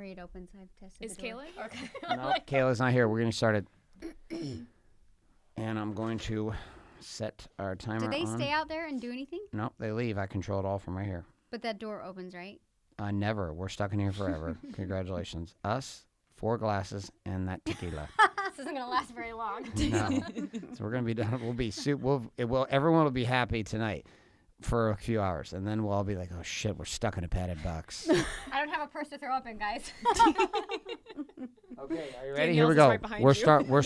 hurry it opens. I've tested Is the door. Kayla? Okay. No, Kayla's not here. We're getting started. And I'm going to set our timer Do they on. stay out there and do anything? Nope, they leave. I control it all from right here. But that door opens, right? Never. We're stuck in here forever. Congratulations. Us, 4 glasses, and that tequila. This isn't gonna last very long. No. So we're gonna be done. We'll be everyone will be happy tonight for a few hours, and then we'll all be like, "Oh shit, we're stuck in a padded box." I don't have a purse to throw up in, guys. Okay, are you ready? Here Danielle's we is go. right behind We're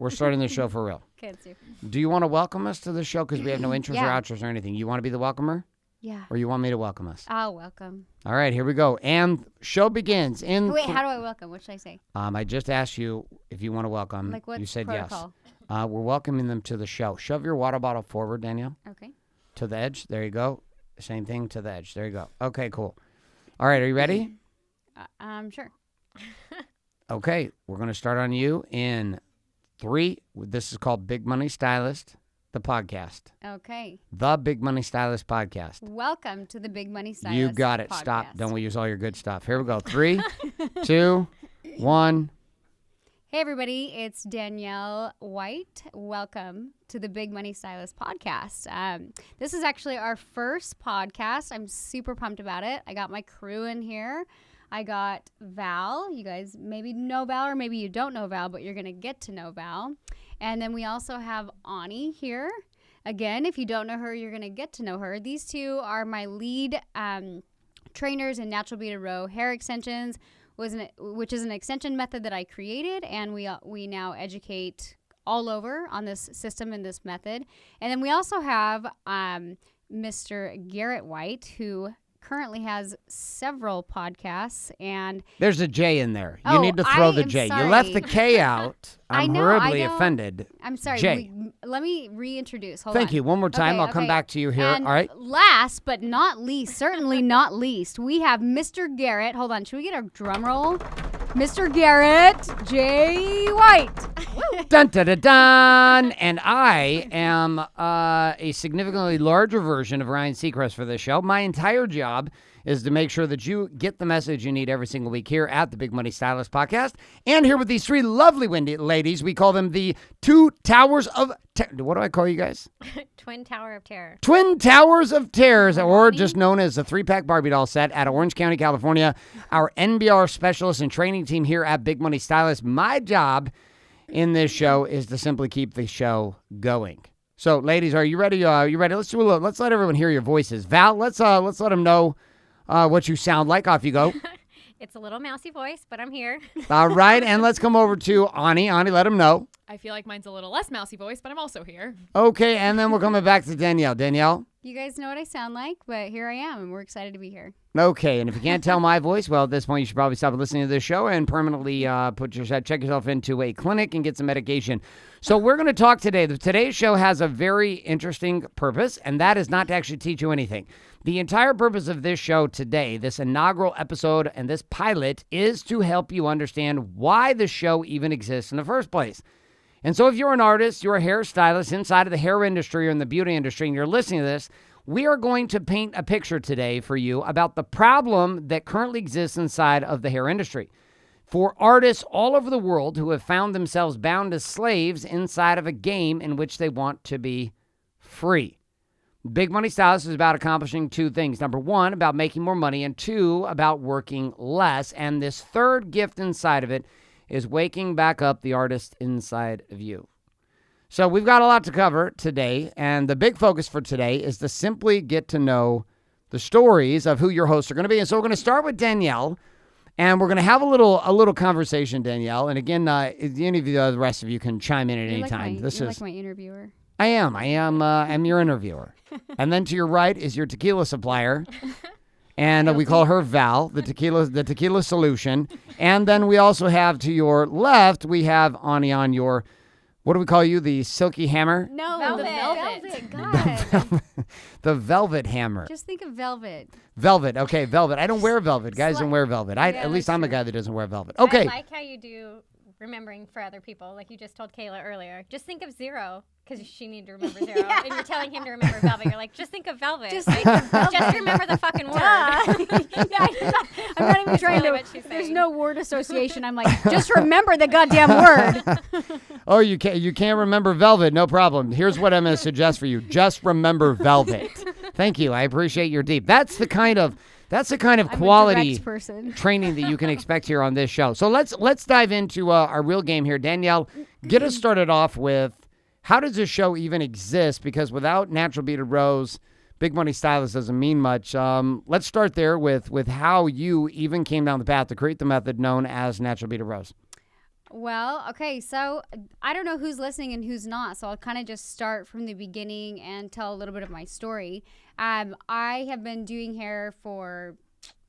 you. starting the show for real. Can't see. Do you want to welcome us to the show because we have no intros or Yeah. outros or anything? You want to be the welcomer, Yeah. or you want me to welcome us? I'll welcome. All right, here we go. And show begins in. Wait, how do I welcome? What should I say? I just asked you if you want to welcome. Like what's you said protocol? yes. We're welcoming them to the show. Shove your water bottle forward, Danielle. Okay. To the edge. There you go. Same thing to the edge. There you go. Okay, cool. All right, are you ready? Sure. Okay, we're going to start on you in 3. This is called Big Money Stylist, the podcast. Okay. The Big Money Stylist podcast. Welcome to the Big Money Stylist. You got it. Podcast. Stop. Don't we use all your good stuff. Here we go. 3, 2, 1. Hey, everybody. It's Danielle White. Welcome to the Big Money Stylist podcast. This is actually our first podcast. I'm super pumped about it. I got my crew in here. I got Val. You guys maybe know Val or maybe you don't know Val, but you're going to get to know Val. And then we also have Ani here. Again, if you don't know her, you're going to get to know her. These two are my lead trainers in natural beaded row hair extensions, which is an extension method that I created, and we now educate all over on this system and this method. And then we also have Mr. Garrett White, who currently has several podcasts, and there's a J in there. You need to throw the J. Sorry. You left the K out. I'm horribly offended. I'm sorry. J. Let me reintroduce. Hold Thank on. you. One more time. Okay, I'll come back to you here. And all right. Last but not least, certainly not least, we have Mr. Garrett. Hold on. Should we get a drum roll? Mr. Garrett J. White. Dun dun dun dun. And I am a significantly larger version of Ryan Seacrest for this show. My entire job is to make sure that you get the message you need every single week here at the Big Money Stylist podcast. And here with these 3 lovely ladies, we call them the 2 Towers of what do I call you guys? Twin Tower of Terror. Twin Towers of Terrors, or just known as the 3-pack Barbie doll set at Orange County, California. Our NBR specialist and training team here at Big Money Stylist. My job in this show is to simply keep the show going. So, ladies, are you ready? You ready? Let's do a little. Let's let everyone hear your voices. Val, let's let them know what you sound like. Off you go. It's a little mousy voice, but I'm here. All right, and let's come over to Ani. Ani, let them know. I feel like mine's a little less mousy voice, but I'm also here. Okay, and then we're coming back to Danielle. Danielle? You guys know what I sound like, but here I am, and we're excited to be here. Okay, and if you can't tell my voice, well, at this point, you should probably stop listening to this show and permanently check yourself into a clinic and get some medication. So we're going to talk today. Today's show has a very interesting purpose, and that is not to actually teach you anything. The entire purpose of this show today, this inaugural episode and this pilot, is to help you understand why the show even exists in the first place. And so if you're an artist, you're a hairstylist inside of the hair industry or in the beauty industry, and you're listening to this, we are going to paint a picture today for you about the problem that currently exists inside of the hair industry. For artists all over the world who have found themselves bound as slaves inside of a game in which they want to be free. Big Money Stylist is about accomplishing 2 things. Number 1, about making more money, and 2, about working less. And this third gift inside of it is waking back up the artist inside of you. So we've got a lot to cover today, and the big focus for today is to simply get to know the stories of who your hosts are going to be. And so we're going to start with Danielle, and we're going to have a little conversation, Danielle. And again, any of the rest of you can chime in at any time. You're like my interviewer. I am. I'm your interviewer. And then to your right is your tequila supplier. And we call her Val, the tequila solution. And then we also have to your left, we have Ani on your, what do we call you? The silky hammer? No, Velvet. God. The velvet hammer. Just think of velvet. Velvet. Okay, velvet. I don't wear velvet. Guys don't wear velvet. At least I'm a guy that doesn't wear velvet. Okay. I like how you do remembering for other people. Like you just told Kayla earlier. Just think of zero. Because she needed to remember zero. And you're telling him to remember velvet. You're like, just think of velvet. Just remember the fucking word. I'm not even trying really to. There's no word association. I'm like, just remember the goddamn word. Oh, you can't remember velvet? No problem. Here's what I'm going to suggest for you. Just remember velvet. Thank you. I appreciate your deep. That's the kind of quality training that you can expect here on this show. So let's dive into our real game here. Danielle, get us started off with, how does this show even exist? Because without Natural Beaded Rose, Big Money Stylist doesn't mean much. Let's start there with how you even came down the path to create the method known as Natural Beaded Rose. Well, okay, so I don't know who's listening and who's not, so I'll kind of just start from the beginning and tell a little bit of my story. I have been doing hair for,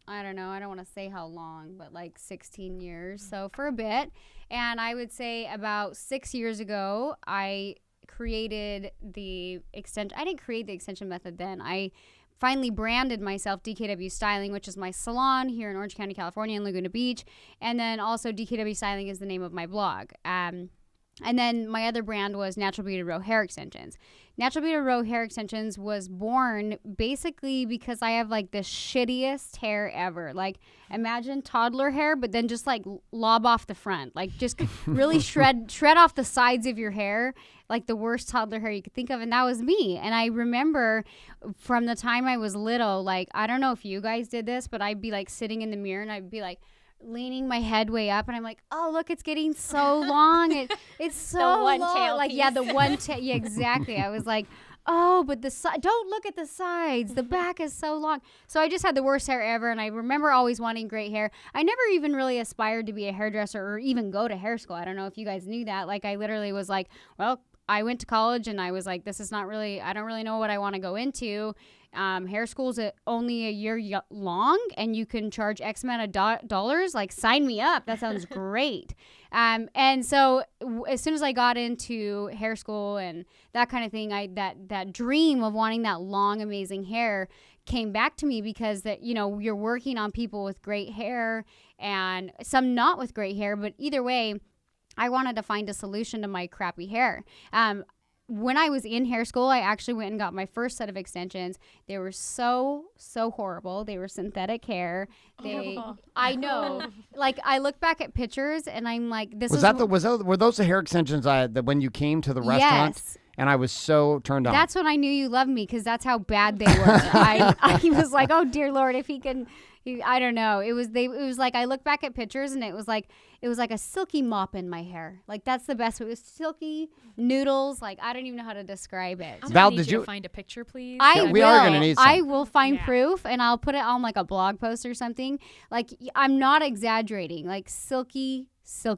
I don't know, I don't want to say how long, but like 16 years, so for a bit. And I would say about 6 years ago, I created the extension. I didn't create the extension method then. I finally branded myself DKW Styling, which is my salon here in Orange County, California, in Laguna Beach. And then also DKW Styling is the name of my blog. And then my other brand was Natural Beaded Row Hair Extensions. Natural Beaded Row Hair Extensions was born basically because I have like the shittiest hair ever. Like imagine toddler hair, but then just like lob off the front. Like just really shred off the sides of your hair. Like the worst toddler hair you could think of. And that was me. And I remember from the time I was little, like, I don't know if you guys did this, but I'd be like sitting in the mirror and I'd be like, leaning my head way up, and I'm like, oh, look, it's getting so long. It's so the one long. tail like, piece. yeah, the one tail. Yeah, exactly. I was like, oh, but don't look at the sides. The back is so long. So I just had the worst hair ever, and I remember always wanting great hair. I never even really aspired to be a hairdresser or even go to hair school. I don't know if you guys knew that. Like, I literally was like, well, I went to college, and I was like, this is not really, I don't really know what I want to go into. Hair school's only a year long, and you can charge X amount of dollars. Like, sign me up. That sounds great. And so as soon as I got into hair school and that kind of thing, that dream of wanting that long, amazing hair came back to me, because that, you know, you're working on people with great hair and some not with great hair, but either way, I wanted to find a solution to my crappy hair. When I was in hair school, I actually went and got my first set of extensions. They were so horrible. They were synthetic hair. I know. Like, I look back at pictures and I'm like, were those the hair extensions that when you came to the restaurant? Yes. And I was so turned on. That's when I knew you loved me, because that's how bad they were. I was like, oh dear Lord, if he can. I don't know. It was like, I look back at pictures and it was like a silky mop in my hair. Like, that's the best. It was silky noodles. Like, I don't even know how to describe it. Val, did you find a picture, please? We are going to need some. I will find proof, and I'll put it on like a blog post or something. Like, I'm not exaggerating. Like, silky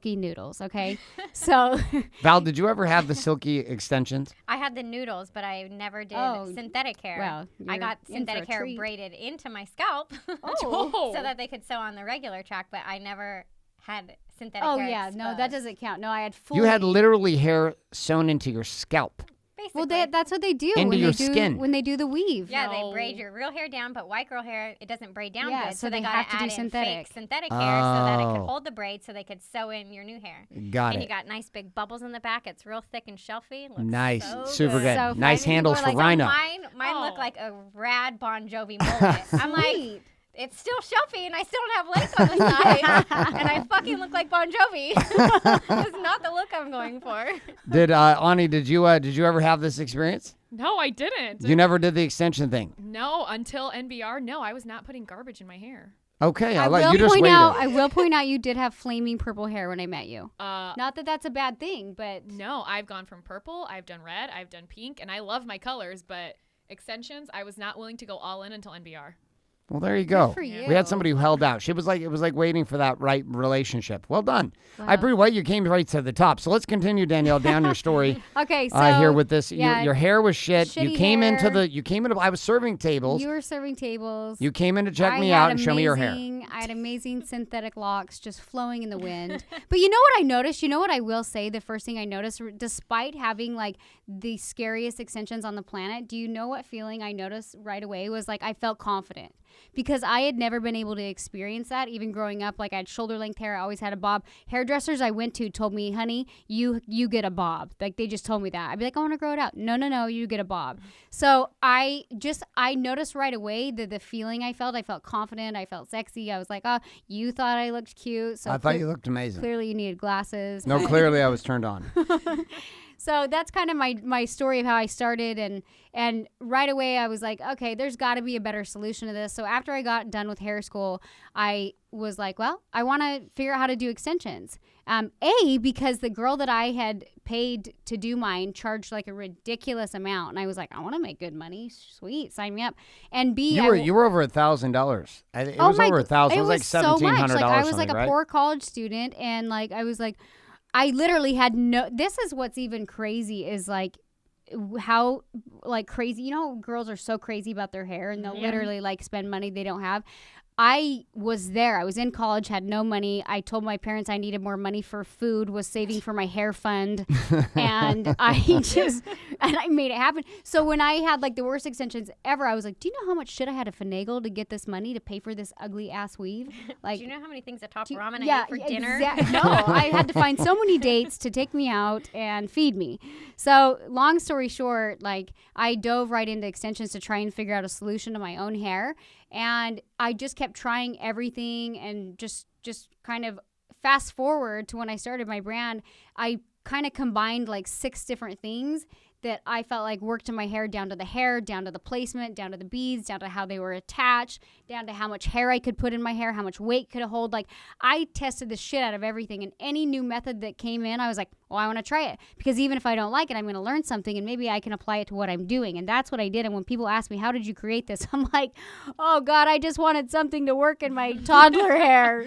noodles. Okay. So Val, did you ever have the silky extensions? I had the noodles, but I never did synthetic hair. Well, I got synthetic hair braided into my scalp so that they could sew on the regular track, but I never had synthetic hair. Oh yeah, exposed. No, that doesn't count. No, I had full. You had literally hair sewn into your scalp. Basically. Well, that's what they do into your skin when they do the weave. Yeah, they braid your real hair down, but white girl hair, it doesn't braid down good. So they got have to do synthetic. Fake synthetic hair so that it could hold the braid, so they could sew in your new hair. Got it. And you got nice big bubbles in the back. It's real thick and shelfy. Looks nice, so super good. So nice handles for Rhino. Mine look like a rad Bon Jovi mullet. I'm like, it's still shelfy, and I still don't have lace on the side, and I fucking look like Bon Jovi. That's not the look I'm going for. Did Ani? Did you ever have this experience? No, I didn't. You never did the extension thing? No, until NBR. No, I was not putting garbage in my hair. Okay, I will point out you did have flaming purple hair when I met you. Not that that's a bad thing, but no, I've gone from purple, I've done red, I've done pink, and I love my colors, but extensions, I was not willing to go all in until NBR. Well, there you go. Good for you. We had somebody who held out. It was like waiting for that right relationship. Well done. Wow. I pretty well you came right to the top. So let's continue, Danielle, down your story. Okay, so here with this, your hair was shit. You came hair. into I was serving tables. You were serving tables. You came in to check me out and show me your hair. I had amazing synthetic locks just flowing in the wind. But you know what I noticed? You know what I will say? The first thing I noticed, despite having like the scariest extensions on the planet, do you know what feeling I noticed right away was like I felt confident. because I had never been able to experience that. Even growing up, like I had shoulder length hair, I always had a bob. Hairdressers I went to told me, honey, you get a bob. Like they just told me that. I'd be like, I want to grow it out. No, you get a bob. So I noticed right away that the feeling I felt confident, I felt sexy. I was like, oh, you thought I looked cute. So I thought you looked amazing. Clearly you needed glasses. No, clearly I was turned on. So that's kind of my story of how I started, and right away I was like, okay, there's got to be a better solution to this. So after I got done with hair school, I was like, well, I want to figure out how to do extensions. Because the girl that I had paid to do mine charged like a ridiculous amount, and I was like, I want to make good money. Sweet, sign me up. And B, you were over $1,000. It was over $1,000. It was like $1,700. So much. Like I was like a poor college student, and like I was like, I literally had this is what's even crazy is like how like crazy, girls are so crazy about their hair and they'll literally like spend money they don't have. I was there. I was in college, had no money. I told my parents I needed more money for food, was saving for my hair fund. And I made it happen. So when I had like the worst extensions ever, I was like, do you know how much shit I had to finagle to get this money to pay for this ugly ass weave? Like, do you know how many things at Top Ramen I ate for dinner? No, I had to find so many dates to take me out and feed me. So long story short, like I dove right into extensions to try and figure out a solution to my own hair. And I just kept trying everything, and just kind of fast forward to when I started my brand, I kind of combined like 6 different things that I felt like worked in my hair, down to the placement, down to the beads, down to how they were attached, down to how much hair I could put in my hair, how much weight could it hold. Like I tested the shit out of everything, and any new method that came in, I was like, well, I want to try it, because even if I don't like it, I'm going to learn something and maybe I can apply it to what I'm doing. And that's what I did. And when people ask me, how did you create this? I'm like, oh God, I just wanted something to work in my toddler hair.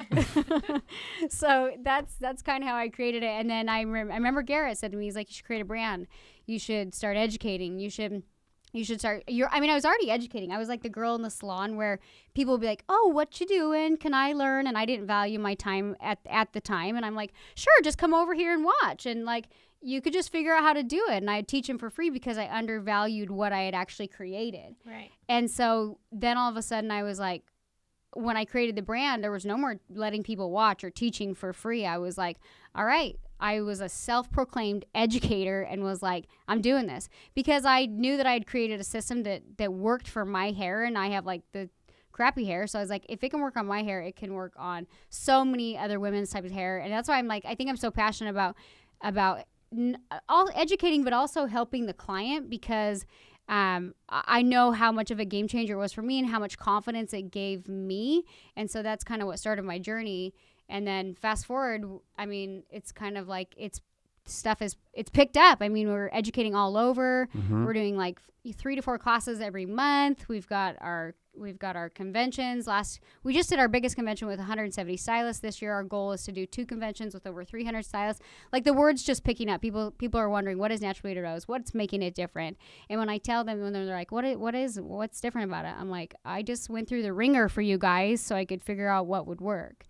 So that's kind of how I created it. And then I remember Garrett said to me, he's like, you should create a brand. You should start educating. You should start. I was already educating. I was like the girl in the salon where people would be like, oh, what you doing? Can I learn? And I didn't value my time at the time. And I'm like, sure, just come over here and watch. And like, you could just figure out how to do it. And I'd teach them for free because I undervalued what I had actually created. Right. And so then all of a sudden I was like, when I created the brand, there was no more letting people watch or teaching for free. I was like, all right. I was a self-proclaimed educator and was like, I'm doing this, because I knew that I had created a system that worked for my hair, and I have like the crappy hair. So I was like, if it can work on my hair, it can work on so many other women's types of hair. And that's why I'm like, I think I'm so passionate about all educating, but also helping the client, because I know how much of a game changer it was for me and how much confidence it gave me. And so that's kind of what started my journey. And then fast forward, I mean, it's kind of like it's picked up. I mean, we're educating all over. Mm-hmm. We're doing like 3 to 4 classes every month. We've got our conventions. We just did our biggest convention with 170 stylists. This year, our goal is to do 2 conventions with over 300 stylists. Like the word's just picking up. People are wondering, what is Natural Beauty Rose? What's making it different? And when I tell them, when they're like, what's different about it? I'm like, I just went through the ringer for you guys so I could figure out what would work.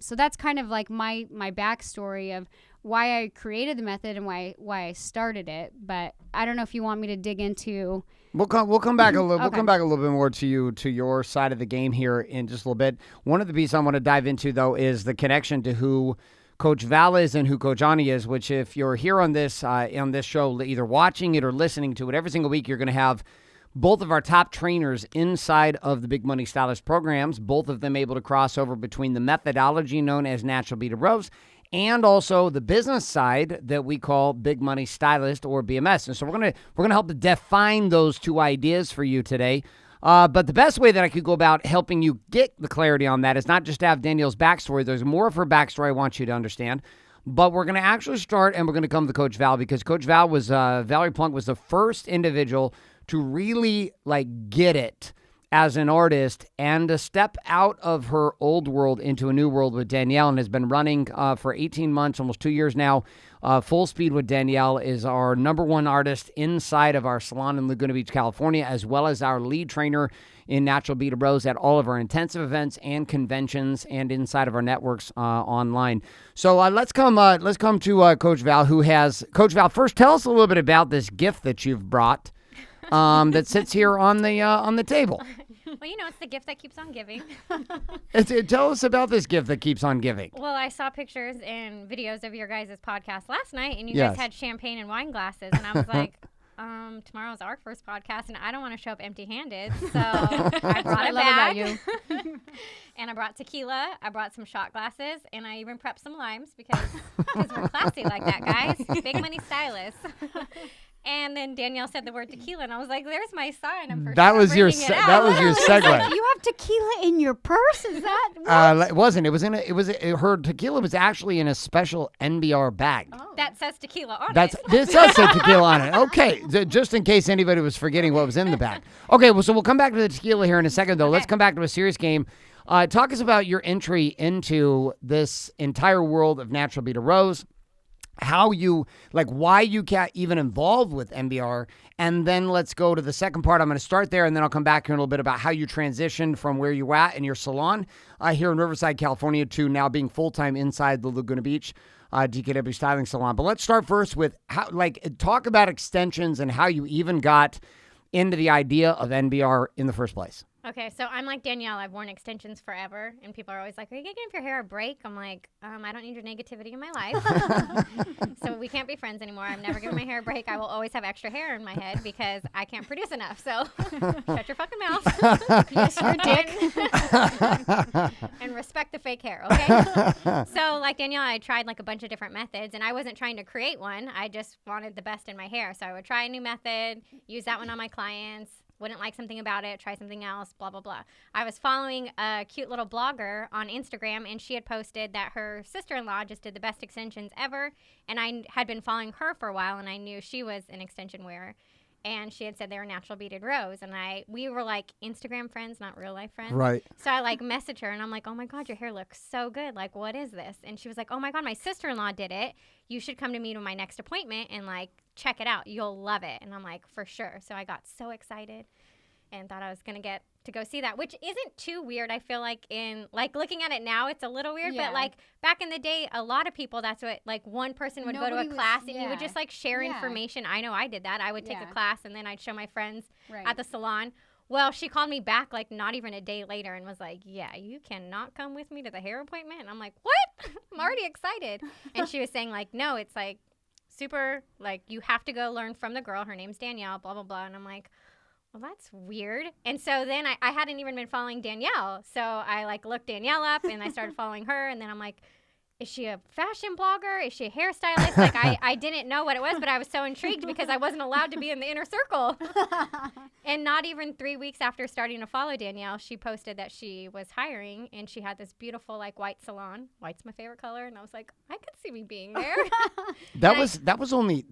So that's kind of like my backstory of why I created the method and why I started it. But I don't know if you want me to dig into. We'll come back a little. Okay. We'll come back a little bit more to your side of the game here in just a little bit. One of the pieces I want to dive into though is the connection to who Coach Val is and who Coach Ani is. Which, if you're here on this show, either watching it or listening to it every single week, you're going to have both of our top trainers inside of the Big Money Stylist programs, both of them able to cross over between the methodology known as Natural Beauty Rose and also the business side that we call Big Money Stylist or BMS. And so we're gonna help to define those 2 ideas for you today. But the best way that I could go about helping you get the clarity on that is not just to have Danielle's backstory. There's more of her backstory I want you to understand. But we're going to actually start, and we're going to come to Coach Val, because Coach Val was, Valerie Plunk was the first individual to really like get it as an artist and to step out of her old world into a new world with Danielle, and has been running for 18 months, almost 2 years now. Full Speed with Danielle is our #1 artist inside of our salon in Laguna Beach, California, as well as our lead trainer in Natural Beauty Rose at all of our intensive events and conventions and inside of our networks online. So let's come to Coach Val, Coach Val, first tell us a little bit about this gift that you've brought that sits here on the table. Well, it's the gift that keeps on giving. Tell us about this gift that keeps on giving. Well, I saw pictures and videos of your guys' podcast last night, and you Yes. guys had champagne and wine glasses, and I was like, tomorrow's our first podcast, and I don't want to show up empty-handed, so I brought a bag. And I brought tequila, I brought some shot glasses, and I even prepped some limes because we're classy like that, guys. Big money Stylist. And then Danielle said the word tequila, and I was like, "There's my sign." I'm for That sure was your bringing it out. that was your segue. You have tequila in your purse? Is that what? It wasn't. It was in. Her tequila was actually in a special NBR bag. Oh. That says tequila on This it. does say tequila on it. Okay, just in case anybody was forgetting what was in the bag. Okay, well, so we'll come back to the tequila here in a second, though. Let's come back to a serious game. Talk us about your entry into this entire world of Natural Beat a Rose. How you, why you got even involved with NBR, and then let's go to the second part. I'm going to start there, and then I'll come back here in a little bit about how you transitioned from where you were at in your salon here in Riverside, California, to now being full-time inside the Laguna Beach DKW Styling Salon. But let's start first with how, talk about extensions and how you even got into the idea of NBR in the first place. Okay, so I'm like Danielle. I've worn extensions forever, and people are always like, "Are you gonna give your hair a break?" I'm like, I don't need your negativity in my life, so we can't be friends anymore. I'm never giving my hair a break. I will always have extra hair in my head because I can't produce enough. So shut your fucking mouth. Yes, your dick. And respect the fake hair, okay? So like Danielle, I tried a bunch of different methods, and I wasn't trying to create one. I just wanted the best in my hair, so I would try a new method, use that one on my clients. Wouldn't like something about it, try something else, blah, blah, blah. I was following a cute little blogger on Instagram, and she had posted that her sister-in-law just did the best extensions ever, and I had been following her for a while, and I knew she was an extension wearer, and she had said they were natural beaded rose, and we were Instagram friends, not real life friends. Right. So I messaged her, and I'm like, "Oh my God, your hair looks so good. What is this?" And she was like, "Oh my God, my sister-in-law did it. You should come to me to my next appointment and check it out. You'll love it." And I'm like, "For sure." So I got so excited and thought I was going to get to go see that, which isn't too weird. I feel in looking at it now, it's a little weird, but back in the day, a lot of people, that's what, one person would go to a class and you would just share information. I know I did that. I would take a class and then I'd show my friends at the salon. Well, she called me back not even a day later and was like, "Yeah, you cannot come with me to the hair appointment." And I'm like, "What?" I'm already excited. And she was saying no, it's super, you have to go learn from the girl. Her name's Danielle, blah, blah, blah. And I'm like, well, that's weird. And so then I hadn't even been following Danielle. So I looked Danielle up and I started following her. And then I'm like, is she a fashion blogger? Is she a hairstylist? I didn't know what it was, but I was so intrigued because I wasn't allowed to be in the inner circle. And not even 3 weeks after starting to follow Danielle, she posted that she was hiring, and she had this beautiful white salon. White's my favorite color, and I was like, I could see me being there. That was only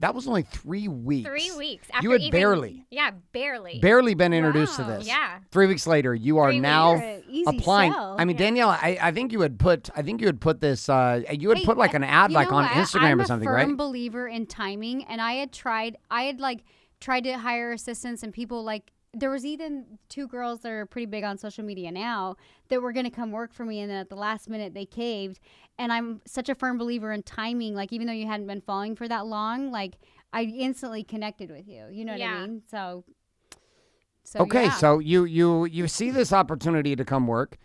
3 weeks. 3 weeks. After you had barely been introduced to this. Yeah. 3 weeks later, you are now applying. Sell. I mean, Danielle, I think you had put this. You had put an ad on Instagram or something, right? I'm a firm believer in timing, and I had tried to hire assistants, and people there was even 2 girls that are pretty big on social media now that were going to come work for me, and then at the last minute they caved. And I'm such a firm believer in timing. Even though you hadn't been following for that long, I instantly connected with you. You know what I mean? So okay, so you see this opportunity to come work,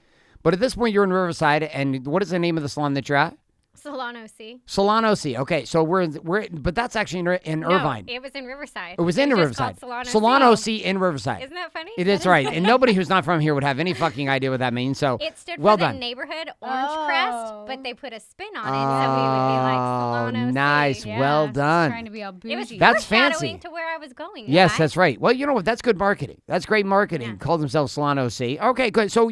but at this point you're in Riverside, and what is the name of the salon that you're at? Salon OC. Salon OC. Okay, so but that's actually in Irvine. It was in Riverside. It was in Riverside. Salon OC in Riverside. Isn't that funny? It is right, and nobody who's not from here would have any fucking idea what that means. So it stood well for the done. neighborhood Orange Crest, but they put a spin on it, so we would be Salon OC. Nice, Yeah, well done. Trying to be all bougie. It was That's fancy. to where I was going. Yes, guys. that's right. Well, you know what? That's good marketing. That's great marketing. Yeah. Calls themselves Salon OC. Okay, good. So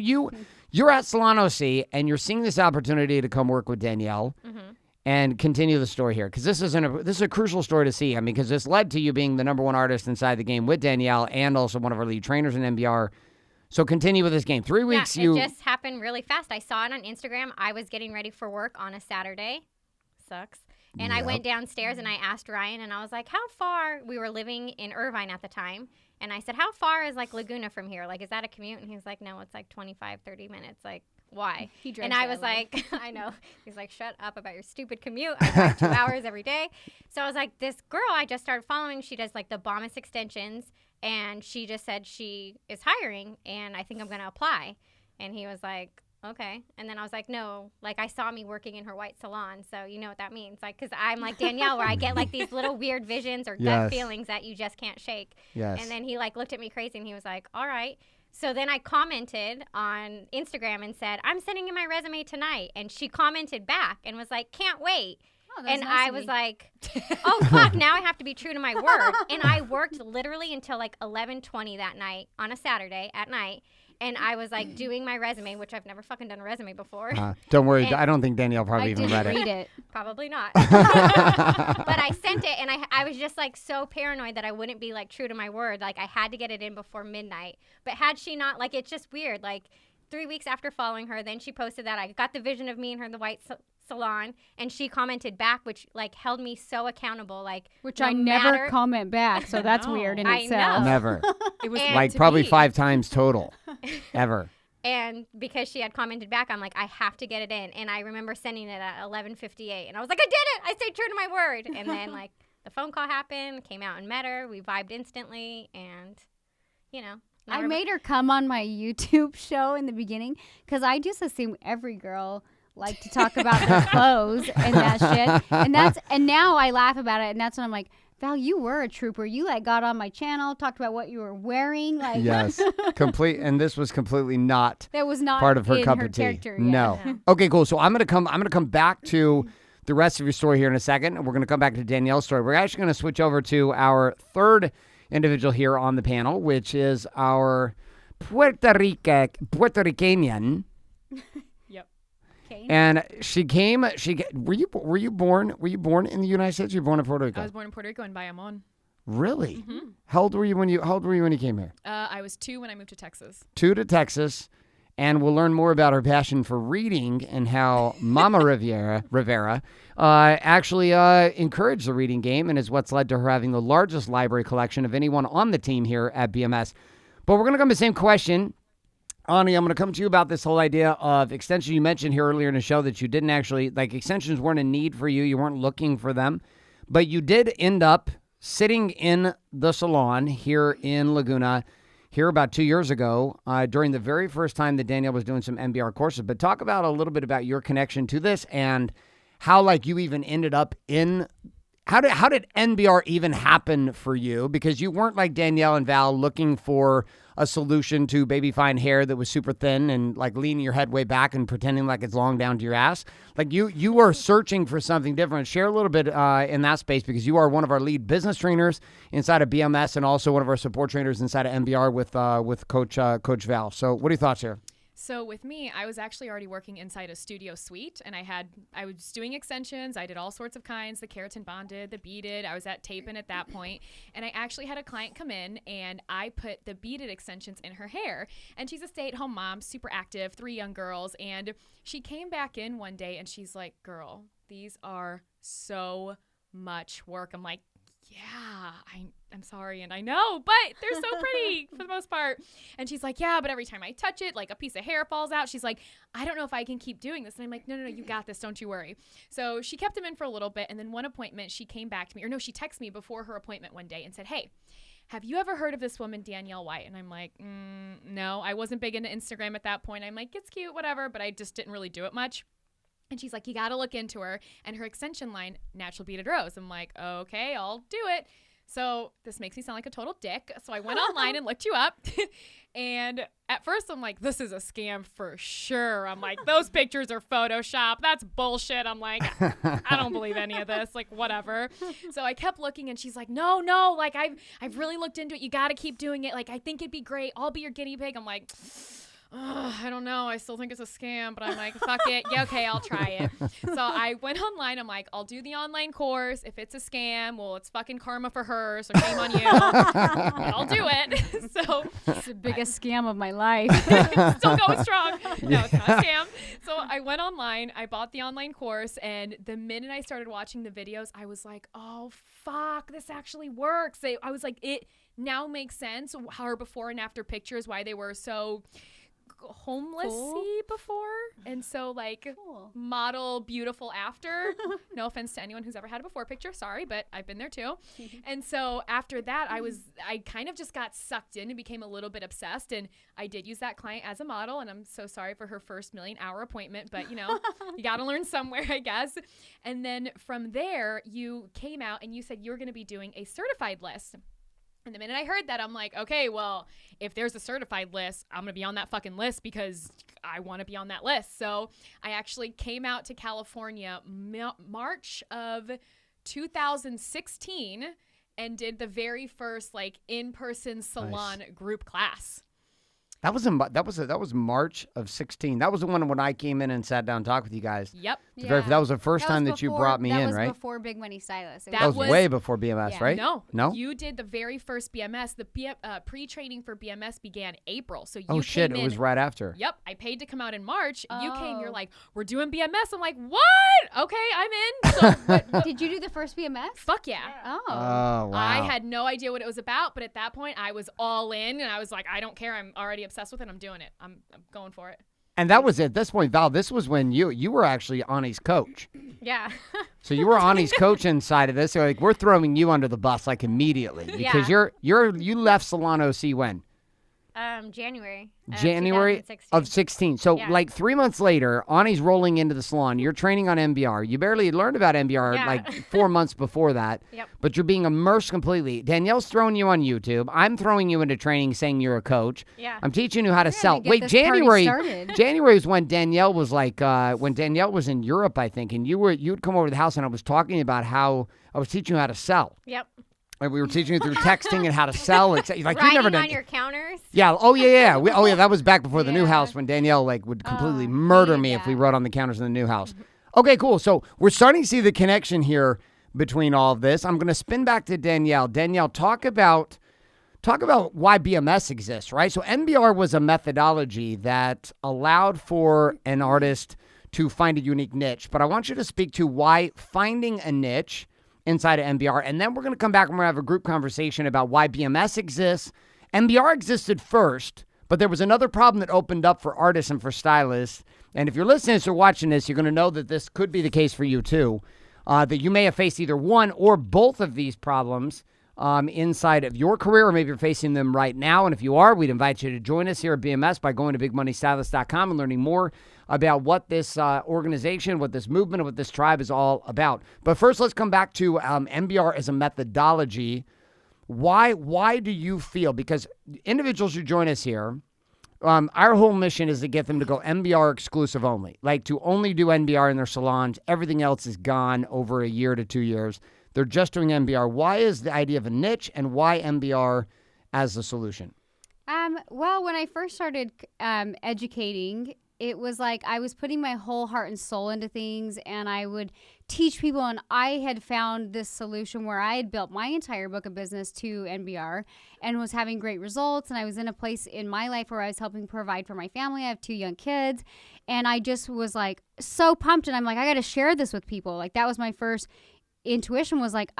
you're at Salon OC, and you're seeing this opportunity to come work with Danielle. Mm-hmm. And continue the story here, because this is a crucial story to see. Because this led to you being the #1 artist inside the game with Danielle, and also one of our lead trainers in NBR. So continue with this game. 3 weeks. It just happened really fast. I saw it on Instagram. I was getting ready for work on a Saturday. Sucks. And I went downstairs and I asked Ryan, and I was like, "How far?" We were living in Irvine at the time, and I said, "How far is Laguna from here? Is that a commute?" And he was like, "No, it's 25, 30 minutes." Why? And I was like, I know. He's like, "Shut up about your stupid commute. I drive 2 hours every day." So I was like, this girl I just started following, she does the Bms Extensions, and she just said she is hiring, and I think I'm going to apply. And he was like, okay. And then I was like, no, like I saw me working in her white salon, so you know what that means. Like, because I'm like Danielle, where I get like these little weird visions or gut feelings that you just can't shake. Yes. And then he like looked at me crazy, and he was like, all right. So then I commented on Instagram and said, I'm sending in my resume tonight. And she commented back and was like, can't wait. Oh, that's and nice I of was you. like, oh, fuck, now I have to be true to my word. And I worked literally until like 11:20 that night on a Saturday at night. And I was like doing my resume, which I've never fucking done a resume before. Don't worry. And I don't think Danielle probably I even didn't read read it. it. Probably not. But I sent it, and I was just like so paranoid that I wouldn't be like true to my word. Like I had to get it in before midnight. But had she not, like it's just weird. Like 3 weeks after following her, then she posted that I got the vision of me and her in the white salon, and she commented back, which like held me so accountable. Like Which no I never matter- comment back, so that's No. weird in I itself. know. Never. It was And Like to probably be. 5 times total. Ever. And because she had commented back, I'm like, I have to get it in. And I remember sending it at 11:58, and I was like, I did it! I stayed true to my word. And then like the phone call happened, came out and met her. We vibed instantly, and you know. I made her come on my YouTube show in the beginning because I just assume every girl like to talk about their clothes and that shit. And now I laugh about it, and that's when I'm like, Val, you were a trooper. You like got on my channel, talked about what you were wearing, like Yes. And this was completely not that was not part of her in cup her of tea. character. No. Yeah. Okay, cool. So I'm gonna come back to the rest of your story here in a second, and we're gonna come back to Danielle's story. We're actually gonna switch over to our third individual here on the panel, which is our Puerto Ricanian. Yep. Okay. And were you born in the United States? Or you were born in Puerto Rico? I was born in Puerto Rico in Bayamon. Really? Mm-hmm. How old were you when you came here? I was 2 when I moved to Texas. 2 to Texas, and we'll learn more about her passion for reading and how Mama Rivera actually encouraged the reading game, and is what's led to her having the largest library collection of anyone on the team here at BMS. But we're going to come to the same question. Ani, I'm going to come to you about this whole idea of extension. You mentioned here earlier in the show that you didn't actually, like, extensions weren't a need for you. You weren't looking for them. But you did end up sitting in the salon here in Laguna here about 2 years ago during the very first time that Danielle was doing some MBR courses. But talk about a little bit about your connection to this and how, like, you even ended up in... How did NBR even happen for you? Because you weren't like Danielle and Val looking for a solution to baby fine hair that was super thin and like leaning your head way back and pretending like it's long down to your ass. Like you were searching for something different. Share a little bit in that space, because you are one of our lead business trainers inside of BMS and also one of our support trainers inside of NBR with Coach Val. So what are your thoughts here? So with me, I was actually already working inside a studio suite, and I was doing extensions. I did all sorts of kinds, the keratin bonded, the beaded. I was at tape-in at that point, and I actually had a client come in, and I put the beaded extensions in her hair. And she's a stay-at-home mom, super active, 3 young girls, and she came back in one day, and she's like, "Girl, these are so much work." I'm like, "Yeah, I'm sorry, and I know, but they're so pretty for the most part." And she's like, "Yeah, but every time I touch it, like a piece of hair falls out." She's like, "I don't know if I can keep doing this." And I'm like, no, you got this. Don't you worry. So she kept him in for a little bit, and then one appointment, she came back to me, or no, she texted me before her appointment one day and said, "Hey, have you ever heard of this woman, Danielle White?" And I'm like, no, I wasn't big into Instagram at that point. I'm like, it's cute, whatever, but I just didn't really do it much. And she's like, "You got to look into her and her extension line, natural beaded rose." I'm like, okay, I'll do it. So this makes me sound like a total dick. So I went online and looked you up. And at first I'm like, this is a scam for sure. I'm like, those pictures are Photoshop. That's bullshit. I'm like, I don't believe any of this. Like, whatever. So I kept looking, and she's like, no, like I've really looked into it. You got to keep doing it. Like, I think it'd be great. I'll be your guinea pig. I'm like, I don't know. I still think it's a scam, but I'm like, fuck it. Yeah, okay, I'll try it. So I went online. I'm like, I'll do the online course. If it's a scam, well, it's fucking karma for her, so shame on you. But I'll do it. So It's the biggest scam of my life. still going strong. No, it's not a scam. So I went online. I bought the online course, and the minute I started watching the videos, I was like, oh, fuck, this actually works. I was like, it now makes sense how her before and after pictures, why they were so homelessy before, and so like model beautiful after. No offense to anyone who's ever had a before picture, sorry, but I've been there too. And so after that, I kind of just got sucked in and became a little bit obsessed, and I did use that client as a model, and I'm so sorry for her first million-hour appointment, but you know, you got to learn somewhere, I guess. And then from there, you came out and you said you were going to be doing a certified list. And the minute I heard that, I'm like, okay, well, if there's a certified list, I'm going to be on that fucking list because I want to be on that list. So I actually came out to California March of 2016 and did the very first like in-person salon group class. That was March of 16. That was the one when I came in and sat down and talked with you guys. Yep. That was the first time that you brought me in, right? That was before Big Money Stylist. That was way before BMS, right? No. You did the very first BMS. The pre-training for BMS began April. So you Oh, shit. It was right after. Yep. I paid to come out in March. You came. You're like, we're doing BMS. I'm like, what? Okay, I'm in. So, what? Did you do the first BMS? Fuck yeah. Oh, wow. I had no idea what it was about, but at that point, I was all in, and I was like, I don't care. I'm already obsessed with it. I'm doing it. I'm going for it. And that was at this point, Val, this was when you were actually Ani's coach. Yeah. So you were Ani's coach inside of this. So like we're throwing you under the bus like immediately because you left Salon OC when? January of 16. So like 3 months later, Ani's rolling into the salon. You're training on MBR. You barely learned about MBR like 4 months before that. Yep. But you're being immersed completely. Danielle's throwing you on YouTube. I'm throwing you into training saying you're a coach. Yeah. I'm teaching you how to sell. Wait, January was when Danielle was like when Danielle was in Europe, I think, and you'd come over to the house and I was talking about how I was teaching you how to sell. Yep. And we were teaching you through texting and how to sell. Like you've never done on your counters. Yeah. Oh yeah. That was back before the new house when Danielle like would completely murder me if we wrote on the counters in the new house. Okay, cool. So we're starting to see the connection here between all of this. I'm going to spin back to Danielle. Danielle, talk about why BMS exists, right? So MBR was a methodology that allowed for an artist to find a unique niche. But I want you to speak to why finding a niche inside of MBR, and then we're going to come back and we're going to have a group conversation about why BMS exists. MBR existed first, but there was another problem that opened up for artists and for stylists. And if you're listening to this or watching this, you're going to know that this could be the case for you too, that you may have faced either one or both of these problems inside of your career, or maybe you're facing them right now. And if you are, we'd invite you to join us here at BMS by going to bigmoneystylist.com and learning more about what this organization, what this movement, and what this tribe is all about. But first, let's come back to MBR as a methodology. Why do you feel, because individuals who join us here, our whole mission is to get them to go MBR exclusive only, like to only do MBR in their salons. Everything else is gone over a year to 2 years. They're just doing MBR. Why is the idea of a niche, and why MBR as the solution? Well, when I first started educating, it was like I was putting my whole heart and soul into things, and I would teach people, and I had found this solution where I had built my entire book of business to NBR and was having great results, and I was in a place in my life where I was helping provide for my family. I have 2 young kids, and I just was like so pumped, and I'm like, I got to share this with people. Like that was my first intuition, was like,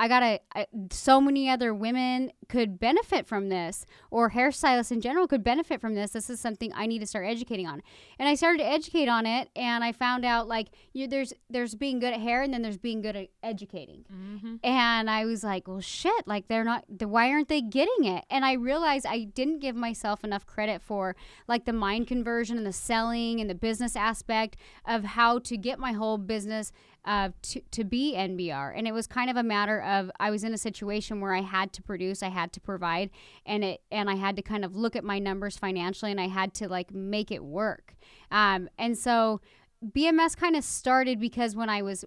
so many other women could benefit from this, or hairstylists in general could benefit from this. This is something I need to start educating on. And I started to educate on it, and I found out like there's being good at hair, and then there's being good at educating. Mm-hmm. And I was like, well, shit, like why aren't they getting it? And I realized I didn't give myself enough credit for like the mind conversion and the selling and the business aspect of how to get my whole business to be NBR. And it was kind of a matter of, I was in a situation where I had to produce, I had to provide, and I had to kind of look at my numbers financially, and I had to like make it work. And so BMS kind of started because when I was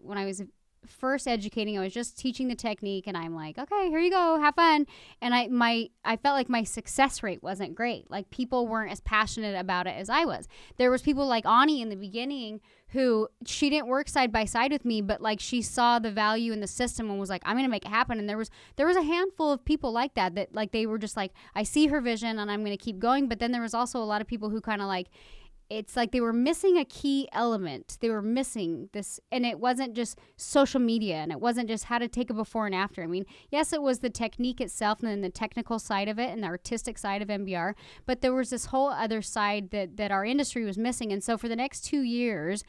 first educating, I was just teaching the technique, and I'm like, okay, here you go, have fun. And I felt like my success rate wasn't great. Like people weren't as passionate about it as I was. There was people like Ani in the beginning who, she didn't work side by side with me, but like she saw the value in the system and was like, I'm going to make it happen. And there was a handful of people like that like they were just like, I see her vision and I'm going to keep going. But then there was also a lot of people who kind of like it's like they were missing a key element. They were missing this, and it wasn't just social media, and it wasn't just how to take a before and after. I mean, yes, it was the technique itself and then the technical side of it and the artistic side of MBR, but there was this whole other side that our industry was missing. And so for the next 2 years,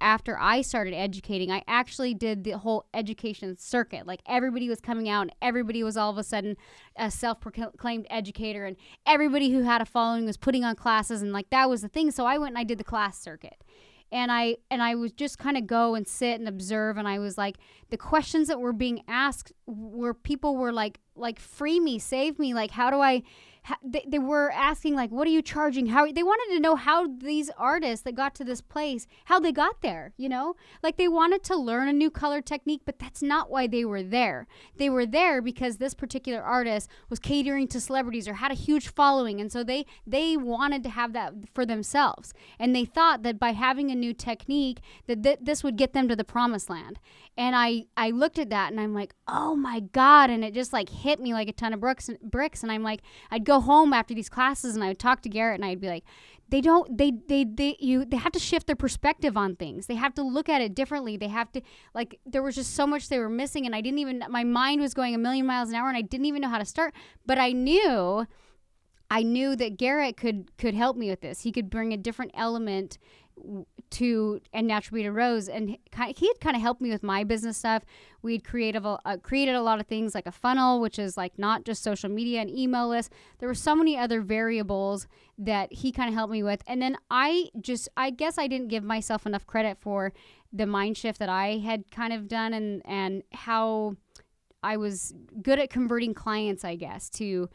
after I started educating, I actually did the whole education circuit. Like everybody was coming out and everybody was all of a sudden a self-proclaimed educator, and everybody who had a following was putting on classes, and like that was the thing. So I went and I did the class circuit, and I was just kind of go and sit and observe, and I was like, the questions that were being asked were people were like free me, save me, like how do I they were asking like, what are you charging? How they wanted to know how these artists that got to this place, how they got there, you know, like they wanted to learn a new color technique, but that's not why they were there. They were there because this particular artist was catering to celebrities or had a huge following, and so they wanted to have that for themselves, and they thought that by having a new technique that this would get them to the promised land. And I looked at that and I'm like, oh my God, and it just like hit me like a ton of bricks, and I'm like, I'd go home after these classes and I would talk to Garrett and I'd be like, they have to shift their perspective on things. They have to look at it differently. They have to, like, there was just so much they were missing, and my mind was going a million miles an hour and I didn't even know how to start. But I knew that Garrett could help me with this. He could bring a different element to and Natural Beauty Rose, and he had kind of helped me with my business stuff. We'd created a lot of things like a funnel, which is like not just social media and email lists. There were so many other variables that he kind of helped me with. And then I guess I didn't give myself enough credit for the mind shift that I had kind of done, and how I was good at converting clients, I guess, to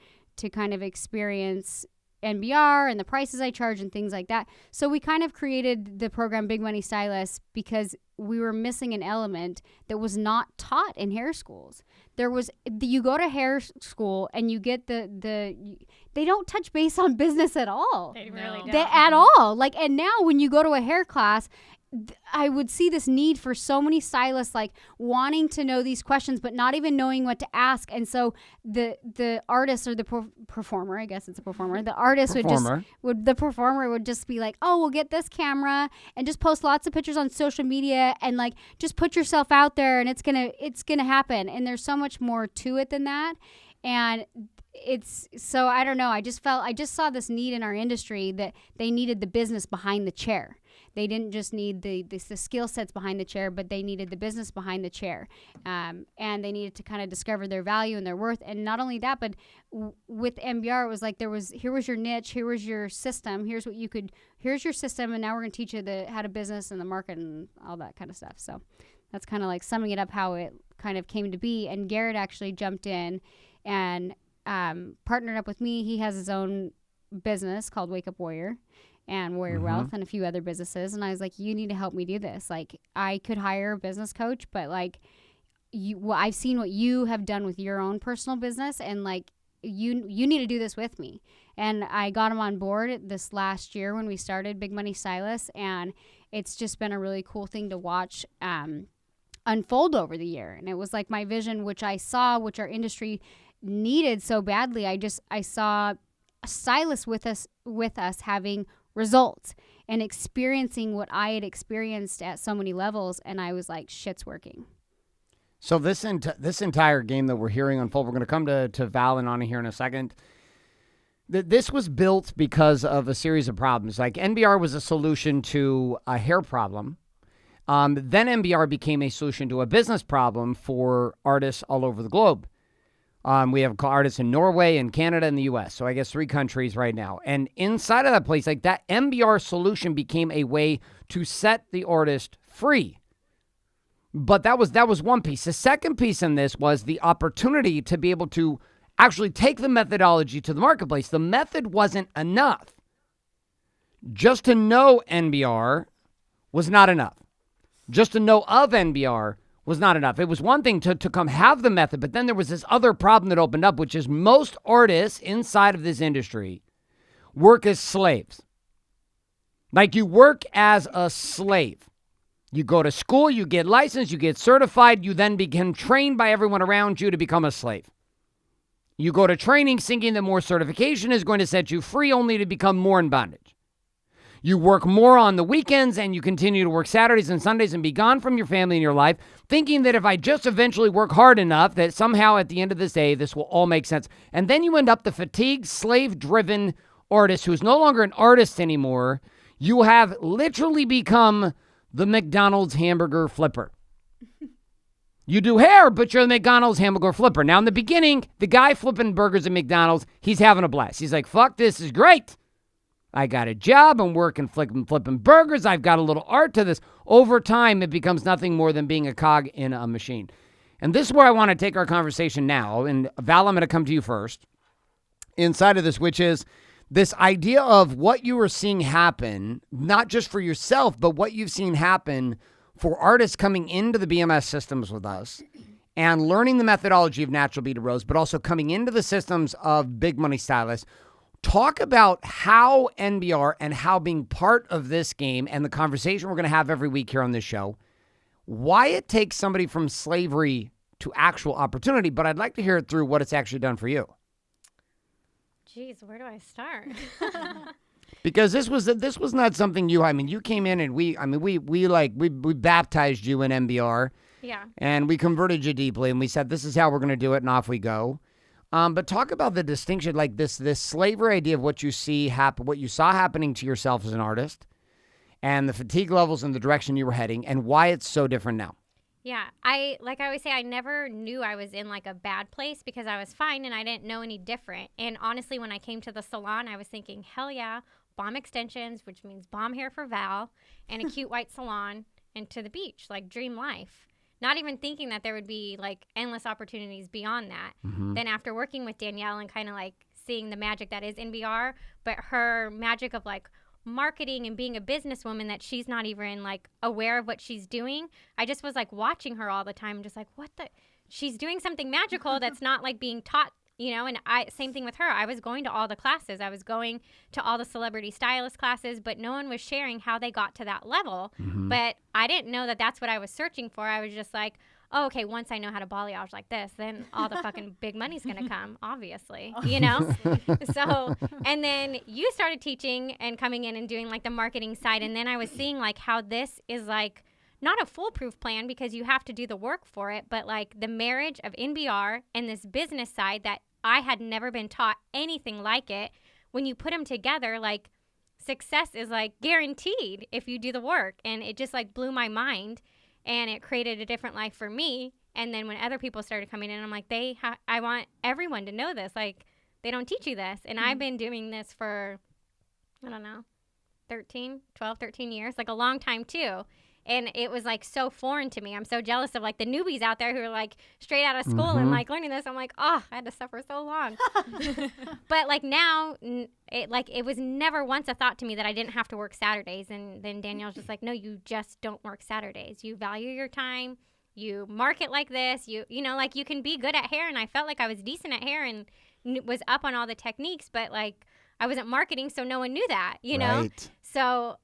kind of experience NBR and the prices I charge and things like that. So we kind of created the program Big Money Stylist because we were missing an element that was not taught in hair schools. You go to hair school and you get they don't touch base on business at all. They really don't. At all. Like, and now when you go to a hair class, I would see this need for so many stylists like wanting to know these questions but not even knowing what to ask. And so the artist or the performer, I guess it's a performer, the artist the performer would just be like, oh, we'll get this camera and just post lots of pictures on social media and like just put yourself out there and it's gonna happen. And there's so much more to it than that. And it's so, I don't know, I just saw this need in our industry that they needed the business behind the chair. They didn't just need the skill sets behind the chair, but they needed the business behind the chair. And they needed to kind of discover their value and their worth. And not only that, but with MBR, it was like here was your niche, here was your system, here's your system, and now we're going to teach you how to business and the market and all that kind of stuff. So that's kind of like summing it up how it kind of came to be. And Garrett actually jumped in and partnered up with me. He has his own business called Wake Up Warrior and Warrior Wealth and a few other businesses. And I was like, you need to help me do this. Like, I could hire a business coach, but like I've seen what you have done with your own personal business, and like you need to do this with me. And I got him on board this last year when we started Big Money Stylist, and it's just been a really cool thing to watch unfold over the year. And it was like my vision, which our industry needed so badly. I saw stylists with us having results and experiencing what I had experienced at so many levels, and I was like, shit's working. So this entire game that we're hearing unfold, we're going to come to Val and Anna here in a second. This was built because of a series of problems. Like, NBR was a solution to a hair problem. Then NBR became a solution to a business problem for artists all over the globe. We have artists in Norway and Canada and the U.S., so I guess 3 countries right now. And inside of that place, like, that MBR solution became a way to set the artist free. But that was one piece. The second piece in this was the opportunity to be able to actually take the methodology to the marketplace. The method wasn't enough. Just to know NBR was not enough. Just to know of NBR was not enough. It was one thing to come have the method, but then there was this other problem that opened up, which is most artists inside of this industry work as slaves. Like, you work as a slave. You go to school, you get licensed, you get certified, you then begin trained by everyone around you to become a slave. You go to training thinking that more certification is going to set you free, only to become more in bondage. You work more on the weekends and you continue to work Saturdays and Sundays and be gone from your family and your life, thinking that if I just eventually work hard enough, that somehow at the end of this day, this will all make sense. And then you end up the fatigued, slave-driven artist who's no longer an artist anymore. You have literally become the McDonald's hamburger flipper. You do hair, but you're the McDonald's hamburger flipper. Now, in the beginning, the guy flipping burgers at McDonald's, he's having a blast. He's like, fuck, this is great. I got a job. I'm working flipping burgers. I've got a little art to this. Over time, it becomes nothing more than being a cog in a machine. And this is where I want to take our conversation now. And Val, I'm going to come to you first inside of this, which is this idea of what you are seeing happen, not just for yourself, but what you've seen happen for artists coming into the BMS systems with us and learning the methodology of natural beaded rose, but also coming into the systems of Big Money Stylists. Talk about how NBR and how being part of this game and the conversation we're going to have every week here on this show, why it takes somebody from slavery to actual opportunity, but I'd like to hear it through what it's actually done for you. Jeez, where do I start? Because this was not something you came in and we baptized you in NBR. Yeah. And we converted you deeply and we said, this is how we're going to do it. And off we go. But talk about the distinction, like this slavery idea of what you see happen, what you saw happening to yourself as an artist and the fatigue levels and the direction you were heading and why it's so different now. Yeah, I always say, I never knew I was in like a bad place because I was fine and I didn't know any different. And honestly, when I came to the salon, I was thinking, hell yeah, bomb extensions, which means bomb hair for Val, and a cute white salon, and to the beach, like dream life. Not even thinking that there would be like endless opportunities beyond that. Mm-hmm. Then after working with Danielle and kind of like seeing the magic that is NBR, but her magic of like marketing and being a businesswoman that she's not even like aware of what she's doing. I just was like watching her all the time, just like, what the? She's doing something magical that's not like being taught, and same thing with her. I was going to all the classes. I was going to all the celebrity stylist classes, but no one was sharing how they got to that level. Mm-hmm. But I didn't know that that's what I was searching for. I was just like, oh, okay, once I know how to balayage like this, then all the fucking big money's going to come, obviously, So, and then you started teaching and coming in and doing like the marketing side. And then I was seeing like how this is like not a foolproof plan because you have to do the work for it, but like the marriage of NBR and this business side that I had never been taught anything like it. When you put them together, like success is like guaranteed if you do the work. And it just like blew my mind. And it created a different life for me. And then when other people started coming in, I'm like, I want everyone to know this. Like, they don't teach you this. And I've been doing this for, I don't know, 13 years, like a long time too. And it was like so foreign to me. I'm so jealous of like the newbies out there who are like straight out of school and like learning this. I'm like, oh, I had to suffer so long. But like now, it was never once a thought to me that I didn't have to work Saturdays. And then Danielle's just like, no, you just don't work Saturdays. You value your time. You market like this. Like you can be good at hair. And I felt like I was decent at hair and was up on all the techniques, but like I wasn't marketing, so no one knew that, know? Right. So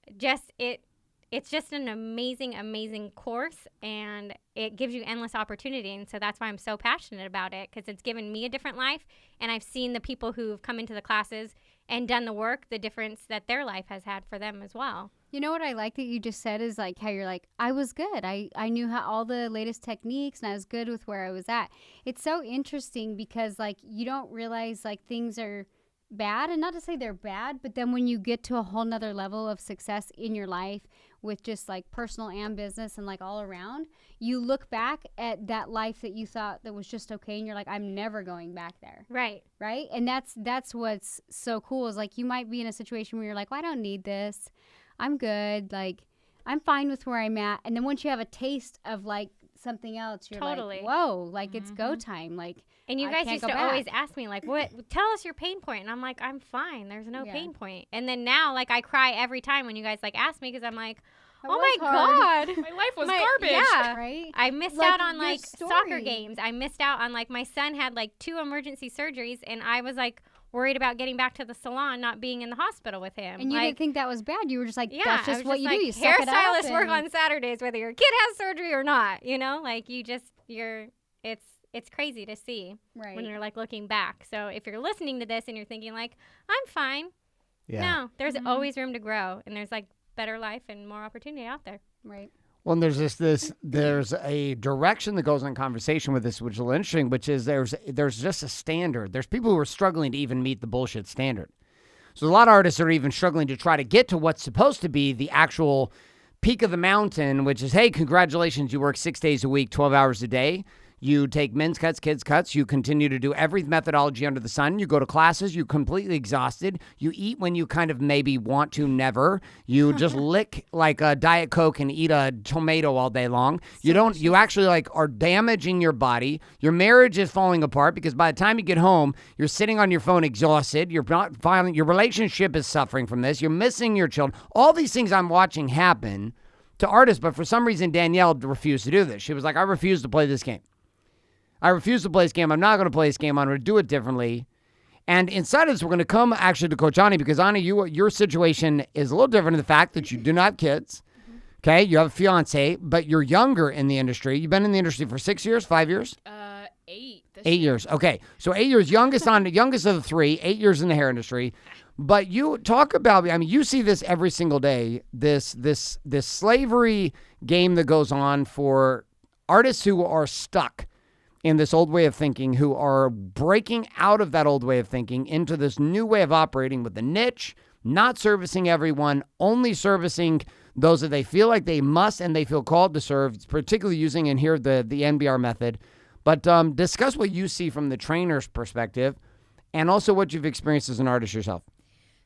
it's just an amazing, amazing course, and it gives you endless opportunity. And so that's why I'm so passionate about it, because it's given me a different life. And I've seen the people who've come into the classes and done the work, the difference that their life has had for them as well. You know what I like that you just said is like how you're like, I was good. I knew how all the latest techniques and I was good with where I was at. It's so interesting because like you don't realize like things are bad, and not to say they're bad, but then when you get to a whole nother level of success in your life with just like personal and business and like all around, you look back at that life that you thought that was just okay and you're like, I'm never going back there. Right. And that's what's so cool is like you might be in a situation where you're like, well, I don't need this. I'm good. Like I'm fine with where I'm at. And then once you have a taste of like something else, you're like, whoa, like it's go time. Like, and you guys used to always ask me like, what, tell us your pain point. And I'm like, I'm fine. There's no pain point. And then now like I cry every time when you guys like ask me, because I'm like, oh my God. My life was garbage. Yeah. Right. I missed out on like soccer games. I missed out on like my son had like 2 emergency surgeries, and I was like worried about getting back to the salon, not being in the hospital with him. And you didn't think that was bad. You were just like, that's just what you do. You suck it up. Hairstylists work on Saturdays, whether your kid has surgery or not, like it's crazy to see when you're like looking back. So if you're listening to this and you're thinking like, I'm fine. Yeah. No, there's always room to grow, and there's like better life and more opportunity out there. Right. Well, and there's a direction that goes in conversation with this, which is a little interesting, which is there's just a standard. There's people who are struggling to even meet the bullshit standard. So a lot of artists are even struggling to try to get to what's supposed to be the actual peak of the mountain, which is, hey, congratulations, you work 6 days a week, 12 hours a day. You take men's cuts, kids' cuts. You continue to do every methodology under the sun. You go to classes. You're completely exhausted. You eat when you kind of maybe want to never. You just lick like a Diet Coke and eat a tomato all day long. You actually like are damaging your body. Your marriage is falling apart because by the time you get home, you're sitting on your phone exhausted. You're not violent. Your relationship is suffering from this. You're missing your children. All these things I'm watching happen to artists, but for some reason, Danielle refused to do this. She was like, I refuse to play this game. I refuse to play this game. I'm not going to play this game. I'm going to do it differently. And inside of this, we're going to come actually to Coach Ani because, Ani, your situation is a little different in the fact that you do not have kids. Okay? You have a fiance, but you're younger in the industry. You've been in the industry for 6 years, 5 years? 8. 8 years. Okay. So 8 years, youngest of the 3, 8 years in the hair industry. But you talk about, I mean, you see this every single day, this slavery game that goes on for artists who are stuck in this old way of thinking, who are breaking out of that old way of thinking into this new way of operating with the niche, not servicing everyone, only servicing those that they feel like they must and they feel called to serve, particularly using in here the NBR method. But discuss what you see from the trainer's perspective and also what you've experienced as an artist yourself.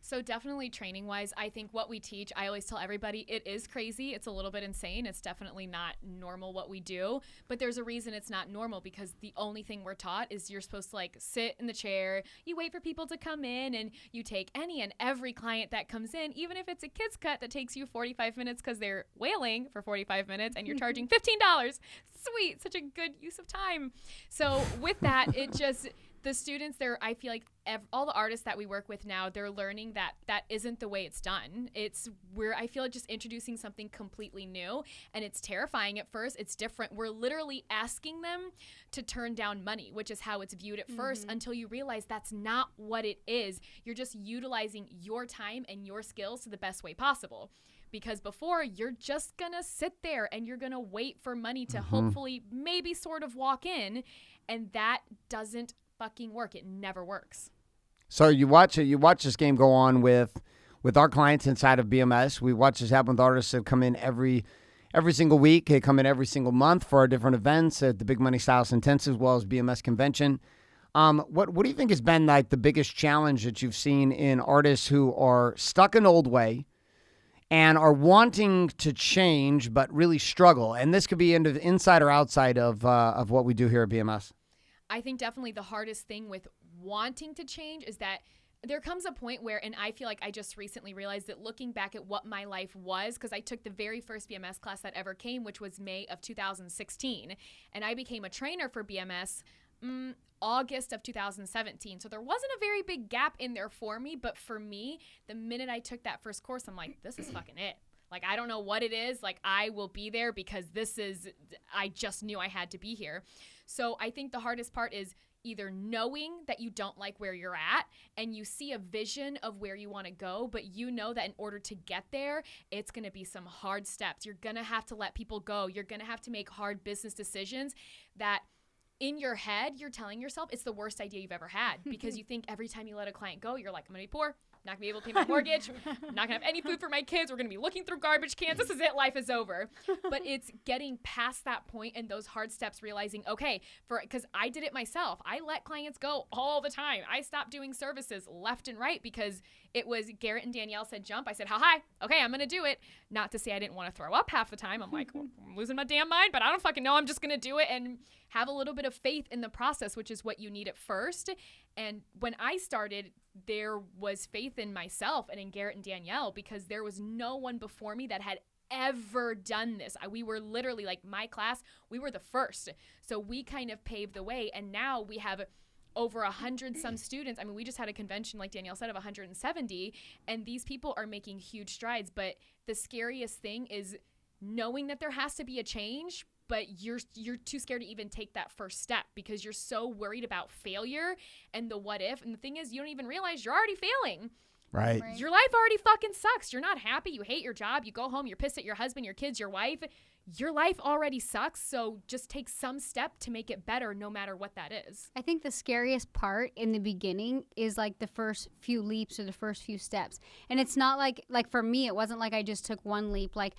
So definitely training-wise, I think what we teach, I always tell everybody, it is crazy. It's a little bit insane. It's definitely not normal what we do. But there's a reason it's not normal because the only thing we're taught is you're supposed to like sit in the chair, you wait for people to come in, and you take any and every client that comes in, even if it's a kid's cut that takes you 45 minutes because they're wailing for 45 minutes and you're charging $15. Sweet, such a good use of time. So with that, it just... The students there, I feel like all the artists that we work with now, they're learning that that isn't the way it's done. I feel like just introducing something completely new, and it's terrifying at first. It's different. We're literally asking them to turn down money, which is how it's viewed at first, until you realize that's not what it is. You're just utilizing your time and your skills to the best way possible. Because before, you're just going to sit there and you're going to wait for money to hopefully maybe sort of walk in, and that doesn't fucking work. It never works. So you watch this game go on with our clients inside of BMS. We watch this happen with artists that come in every single week. They come in every single month for our different events at the Big Money Stylist Intensive as well as BMS Convention. What do you think has been like the biggest challenge that you've seen in artists who are stuck an old way and are wanting to change but really struggle? And this could be inside or outside of what we do here at BMS. I think definitely the hardest thing with wanting to change is that there comes a point where, and I feel like I just recently realized that looking back at what my life was, because I took the very first BMS class that ever came, which was May of 2016, and I became a trainer for BMS August of 2017. So there wasn't a very big gap in there for me, but for me, the minute I took that first course, I'm like, this is fucking it. Like, I don't know what it is. Like, I will be there because I just knew I had to be here. So I think the hardest part is either knowing that you don't like where you're at and you see a vision of where you want to go, but you know that in order to get there, it's going to be some hard steps. You're going to have to let people go. You're going to have to make hard business decisions that in your head, you're telling yourself it's the worst idea you've ever had because you think every time you let a client go, you're like, I'm going to be poor. Not gonna be able to pay my mortgage, not gonna have any food for my kids, we're gonna be looking through garbage cans, this is it, life is over. But it's getting past that point and those hard steps, realizing, okay, because I did it myself. I let clients go all the time. I stopped doing services left and right because it was Garrett and Danielle said jump. I said, hi, okay, I'm gonna do it. Not to say I didn't want to throw up half the time. I'm like, well, I'm losing my damn mind, but I don't fucking know, I'm just gonna do it and have a little bit of faith in the process, which is what you need at first. And when I started, there was faith in myself and in Garrett and Danielle because there was no one before me that had ever done this. We were literally, like, my class, we were the first. So we kind of paved the way, and now we have over 100 some students. I mean, we just had a convention, like Danielle said, of 170, and these people are making huge strides. But the scariest thing is knowing that there has to be a change, but you're too scared to even take that first step because you're so worried about failure and the what if. And the thing is, you don't even realize you're already failing. Right. Your life already fucking sucks. You're not happy. You hate your job. You go home. You're pissed at your husband, your kids, your wife. Your life already sucks. So just take some step to make it better, no matter what that is. I think the scariest part in the beginning is like the first few leaps or the first few steps. And it's not like for me, it wasn't like I just took one leap. Like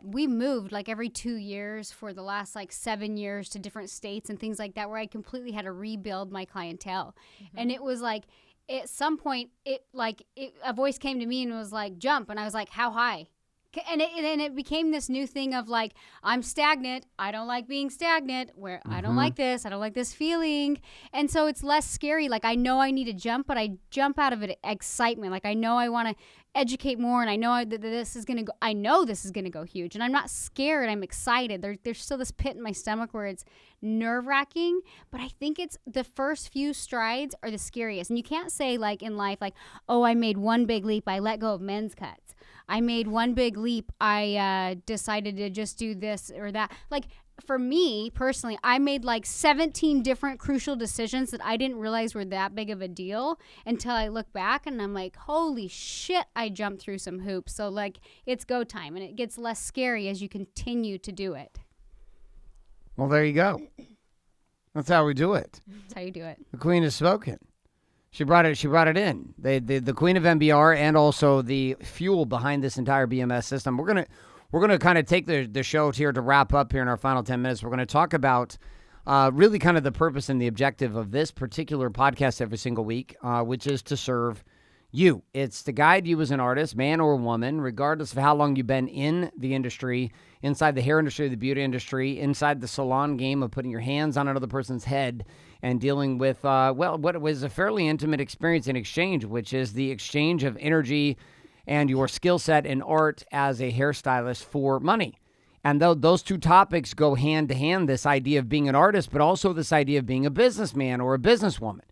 we moved like every 2 years for the last like 7 years to different states and things like that, where I completely had to rebuild my clientele. And it was like, at some point, a voice came to me and was like, jump. And I was like, how high? And it became this new thing of like, I'm stagnant. I don't like being stagnant. Where I don't like this. I don't like this feeling. And so it's less scary. Like, I know I need to jump, but I jump out of it excitement. Like, I know I want to educate more, and I know that this is going to go. I know this is going to go huge, and I'm not scared. I'm excited. There's still this pit in my stomach where it's nerve-wracking, but I think it's the first few strides are the scariest. And you can't say like in life, like, oh, I made one big leap. I let go of men's cuts. I made one big leap. I decided to just do this or that. Like, for me personally, I made like 17 different crucial decisions that I didn't realize were that big of a deal until I look back, and I'm like, holy shit, I jumped through some hoops. So like, it's go time, and it gets less scary as you continue to do it. Well, there you go. That's how we do it. That's how you do it. The queen has spoken. She brought it in. The queen of MBR, and also the fuel behind this entire BMS system. We're gonna kind of take the show here to wrap up here in our final 10 minutes. We're gonna talk about really kind of the purpose and the objective of this particular podcast every single week, which is to serve you. It's to guide you as an artist, man or woman, regardless of how long you've been in the industry, inside the hair industry, the beauty industry, inside the salon game of putting your hands on another person's head and dealing with, what was a fairly intimate experience in exchange, which is the exchange of energy and your skill set in art as a hairstylist for money. And those two topics go hand to hand, this idea of being an artist, but also this idea of being a businessman or a businesswoman.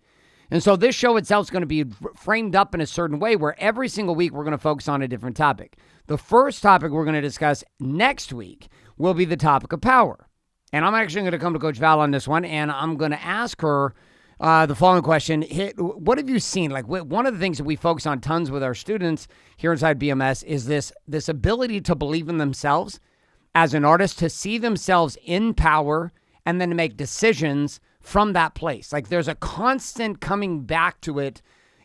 And so this show itself is going to be framed up in a certain way where every single week we're going to focus on a different topic. The first topic we're going to discuss next week will be the topic of power. And I'm actually going to come to Coach Val on this one, and I'm going to ask her the following question. What have you seen? Like, one of the things that we focus on tons with our students here inside BMS is this ability to believe in themselves as an artist, to see themselves in power, and then to make decisions from that place. Like, there's a constant coming back to it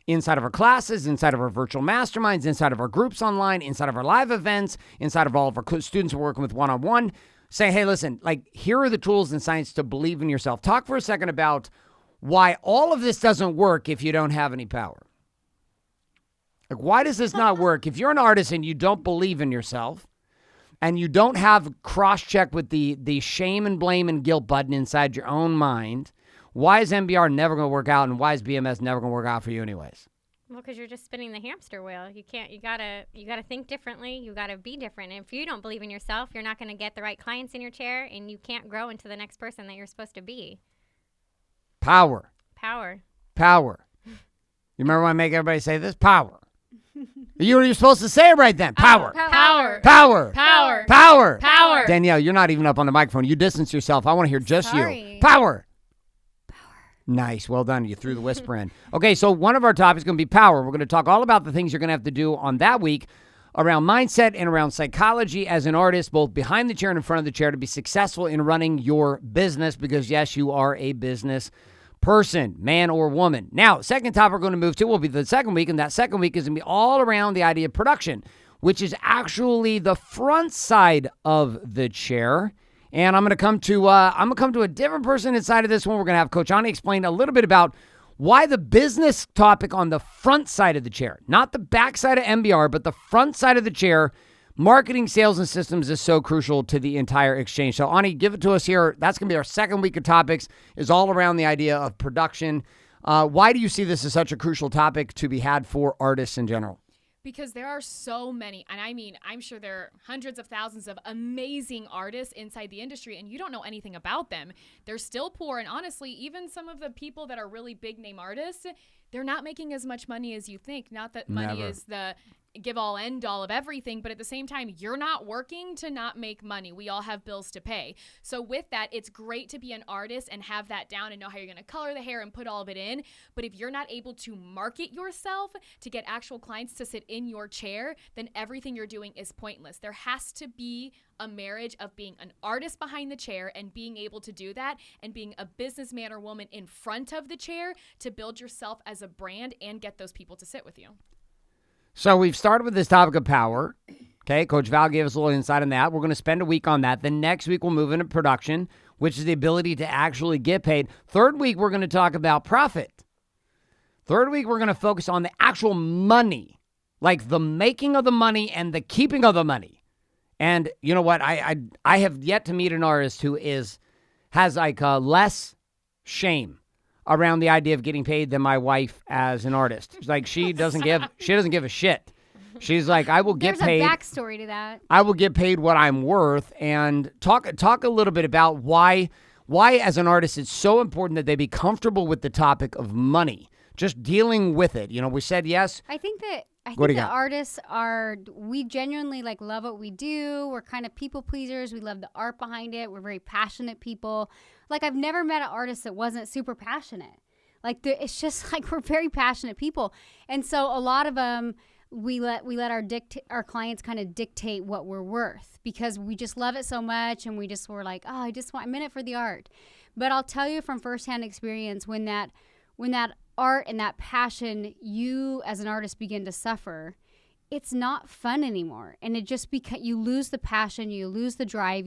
inside of our classes, inside of our virtual masterminds, inside of our groups online, inside of our live events, inside of all of our students we're working with one-on-one. Say, hey, listen, like, here are the tools and science to believe in yourself. Talk for a second about why all of this doesn't work if you don't have any power. Like, why does this not work? If you're an artist and you don't believe in yourself, and you don't have cross-check with the shame and blame and guilt button inside your own mind, why is MBR never going to work out, and why is BMS never going to work out for you anyways? Well, because you're just spinning the hamster wheel. You gotta think differently. You gotta be different. And if you don't believe in yourself, you're not gonna get the right clients in your chair, and you can't grow into the next person that you're supposed to be. Power. Power. You remember when I make everybody say this? Power. You're supposed to say it right then. Power. Power. Power. Power. Power. Power. Danielle, you're not even up on the microphone. You distance yourself. I want to hear just Sorry. you. Power. Nice. Well done. You threw the whisper in. Okay, so one of our topics is going to be power. We're going to talk all about the things you're going to have to do on that week around mindset and around psychology as an artist, both behind the chair and in front of the chair, to be successful in running your business, because, yes, you are a business person, man or woman. Now, second topic we're going to move to will be the second week, and that second week is going to be all around the idea of production, which is actually the front side of the chair. And I'm going to come to a different person inside of this one. We're going to have Coach Ani explain a little bit about why the business topic on the front side of the chair, not the back side of MBR, but the front side of the chair, marketing, sales, and systems, is so crucial to the entire exchange. So, Ani, give it to us here. That's going to be our second week of topics, is all around the idea of production. Why do you see this as such a crucial topic to be had for artists in general? Because there are so many, and I mean, I'm sure there are hundreds of thousands of amazing artists inside the industry, and you don't know anything about them. They're still poor, and honestly, even some of the people that are really big name artists, they're not making as much money as you think. Not that money Never. is the give all end all of everything, but at the same time, you're not working to not make money. We all have bills to pay. So with that, it's great to be an artist and have that down and know how you're going to color the hair and put all of it in. But if you're not able to market yourself to get actual clients to sit in your chair, then everything you're doing is pointless. There has to be a marriage of being an artist behind the chair and being able to do that and being a businessman or woman in front of the chair to build yourself as a brand and get those people to sit with you. So we've started with this topic of power. Okay, Coach Val gave us a little insight on that. We're going to spend a week on that. The next week, we'll move into production, which is the ability to actually get paid. Third week, we're going to talk about profit. Third week, we're going to focus on the actual money, like the making of the money and the keeping of the money. And you know what? I have yet to meet an artist who has like less shame around the idea of getting paid than my wife as an artist. She's like, she doesn't give a shit. She's like, I will get paid. There's a backstory to that. I will get paid what I'm worth. And talk a little bit about why as an artist it's so important that they be comfortable with the topic of money, just dealing with it. You know, we said yes. I think that artists we genuinely like love what we do. We're kind of people pleasers. We love the art behind it. We're very passionate people. Like I've never met an artist that wasn't super passionate. Like it's just like we're very passionate people. And so a lot of them, we let our clients kind of dictate what we're worth because we just love it so much. And we're like, oh, I'm in it for the art. But I'll tell you from firsthand experience, when that art and that passion, you as an artist begin to suffer, it's not fun anymore. And it just you lose the passion, you lose the drive,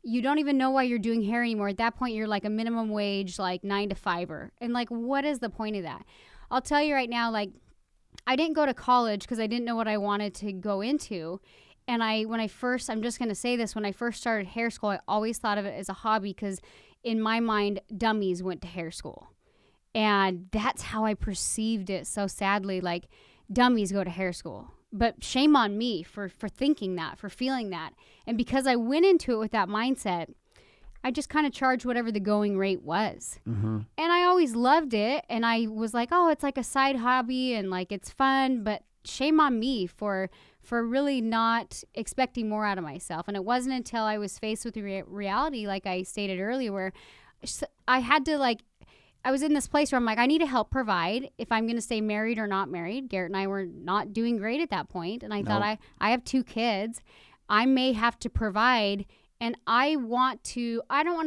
you don't even know why you're doing hair anymore. At that point, you're like a minimum wage, like 9-to-5er. And like, what is the point of that? I'll tell you right now, like, I didn't go to college because I didn't know what I wanted to go into. And when I first started hair school, I always thought of it as a hobby because in my mind, dummies went to hair school. And that's how I perceived it so sadly, like dummies go to hair school. But shame on me for thinking that, for feeling that. And because I went into it with that mindset, I just kind of charged whatever the going rate was. Mm-hmm. And I always loved it. And I was like, oh, it's like a side hobby and like it's fun. But shame on me for really not expecting more out of myself. And it wasn't until I was faced with the reality, like I stated earlier, where I had to I was in this place where I'm like, I need to help provide if I'm going to stay married or not married. Garrett and I were not doing great at that point. And I thought I have 2 kids. I may have to provide. And I don't want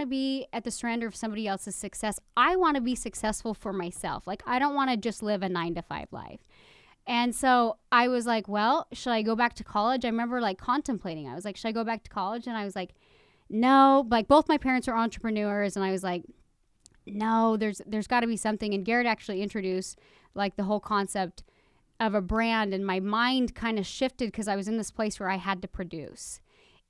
to be at the surrender of somebody else's success. I want to be successful for myself. Like, I don't want to just live a 9-to-5 life. And so I was like, well, should I go back to college? I remember like contemplating. I was like, should I go back to college? And I was like, no. Like, both my parents are entrepreneurs. And I was like, no, there's got to be something. And Garrett actually introduced like the whole concept of a brand, and my mind kind of shifted because I was in this place where I had to produce.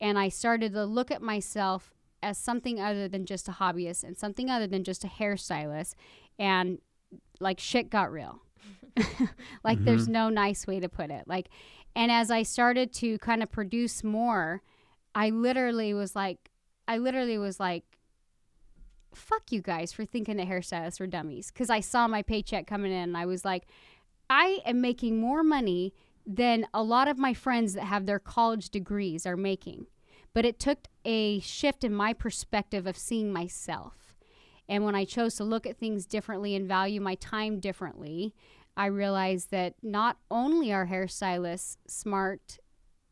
And I started to look at myself as something other than just a hobbyist and something other than just a hairstylist. And like shit got real. Like there's no nice way to put it. Like, and as I started to kind of produce more, I literally was like, fuck you guys for thinking that hairstylists were dummies. Because I saw my paycheck coming in and I was like, I am making more money than a lot of my friends that have their college degrees are making. But it took a shift in my perspective of seeing myself. And when I chose to look at things differently and value my time differently, I realized that not only are hairstylists smart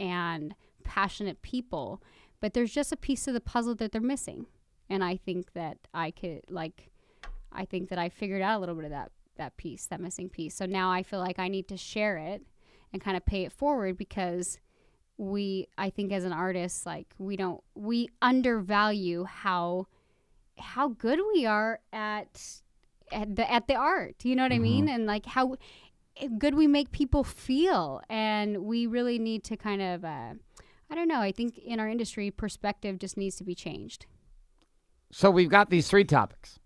and passionate people, but there's just a piece of the puzzle that they're missing. And I think that I figured out a little bit of that piece, that missing piece. So now I feel like I need to share it and kind of pay it forward because I think as an artist, like we undervalue how good we are at the art. You know what I mean? And like how good we make people feel. And we really need to kind of, I don't know, I think in our industry, perspective just needs to be changed. So we've got these 3 topics.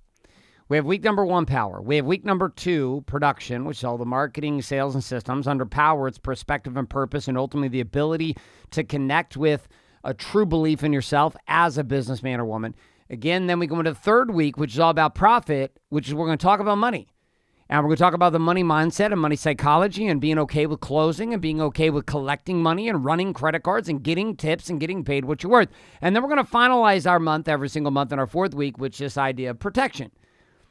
We have week number 1, power. We have week number 2, production, which is all the marketing, sales, and systems. Under power, it's perspective and purpose, and ultimately the ability to connect with a true belief in yourself as a businessman or woman. Again, then we go into the 3rd week, which is all about profit, which is we're going to talk about money. And we're going to talk about the money mindset and money psychology and being okay with closing and being okay with collecting money and running credit cards and getting tips and getting paid what you're worth. And then we're going to finalize our month every single month in our 4th week, which is this idea of protection,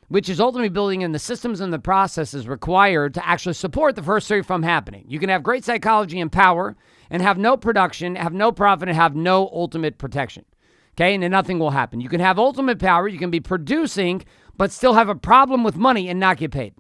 which is ultimately building in the systems and the processes required to actually support the first 3 from happening. You can have great psychology and power and have no production, have no profit, and have no ultimate protection. Okay, and then nothing will happen. You can have ultimate power, you can be producing, but still have a problem with money and not get paid.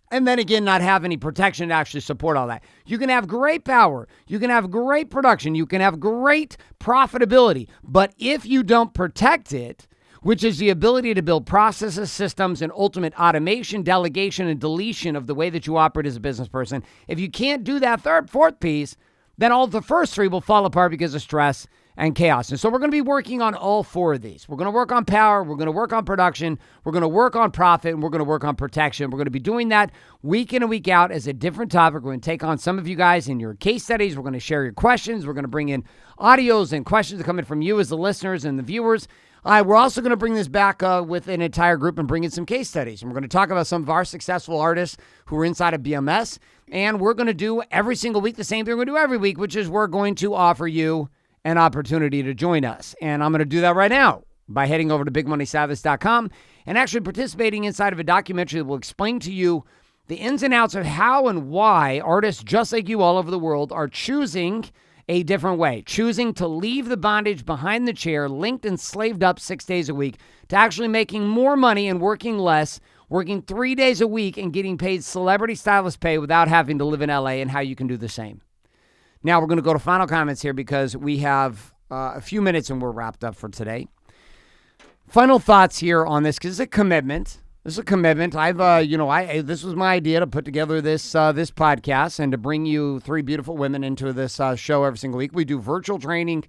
And then again, not have any protection to actually support all that. You can have great power. You can have great production. You can have great profitability. But if you don't protect it, which is the ability to build processes, systems, and ultimate automation, delegation, and deletion of the way that you operate as a business person, if you can't do that 3rd, 4th piece, then all the first 3 will fall apart because of stress and chaos. And so we're going to be working on all 4 of these. We're going to work on power, we're going to work on production, we're going to work on profit, and we're going to work on protection. We're going to be doing that week in and week out as a different topic. We're going to take on some of you guys in your case studies. We're going to share your questions. We're going to bring in audios and questions that come in from you as the listeners and the viewers. We're also going to bring this back with an entire group and bring in some case studies. And we're going to talk about some of our successful artists who are inside of BMS. And we're going to do every single week the same thing we're going to do every week, which is we're going to offer you an opportunity to join us. And I'm going to do that right now by heading over to bigmoneystylist.com and actually participating inside of a documentary that will explain to you the ins and outs of how and why artists just like you all over the world are choosing a different way, choosing to leave the bondage behind the chair, linked and slaved up 6 days a week, to actually making more money and working less, working 3 days a week and getting paid celebrity stylist pay without having to live in LA, and how you can do the same. Now we're going to go to final comments here because we have a few minutes and we're wrapped up for today. Final thoughts here on this, because it's a commitment. This is a commitment. This was my idea to put together this podcast and to bring you 3 beautiful women into this show every single week. We do virtual training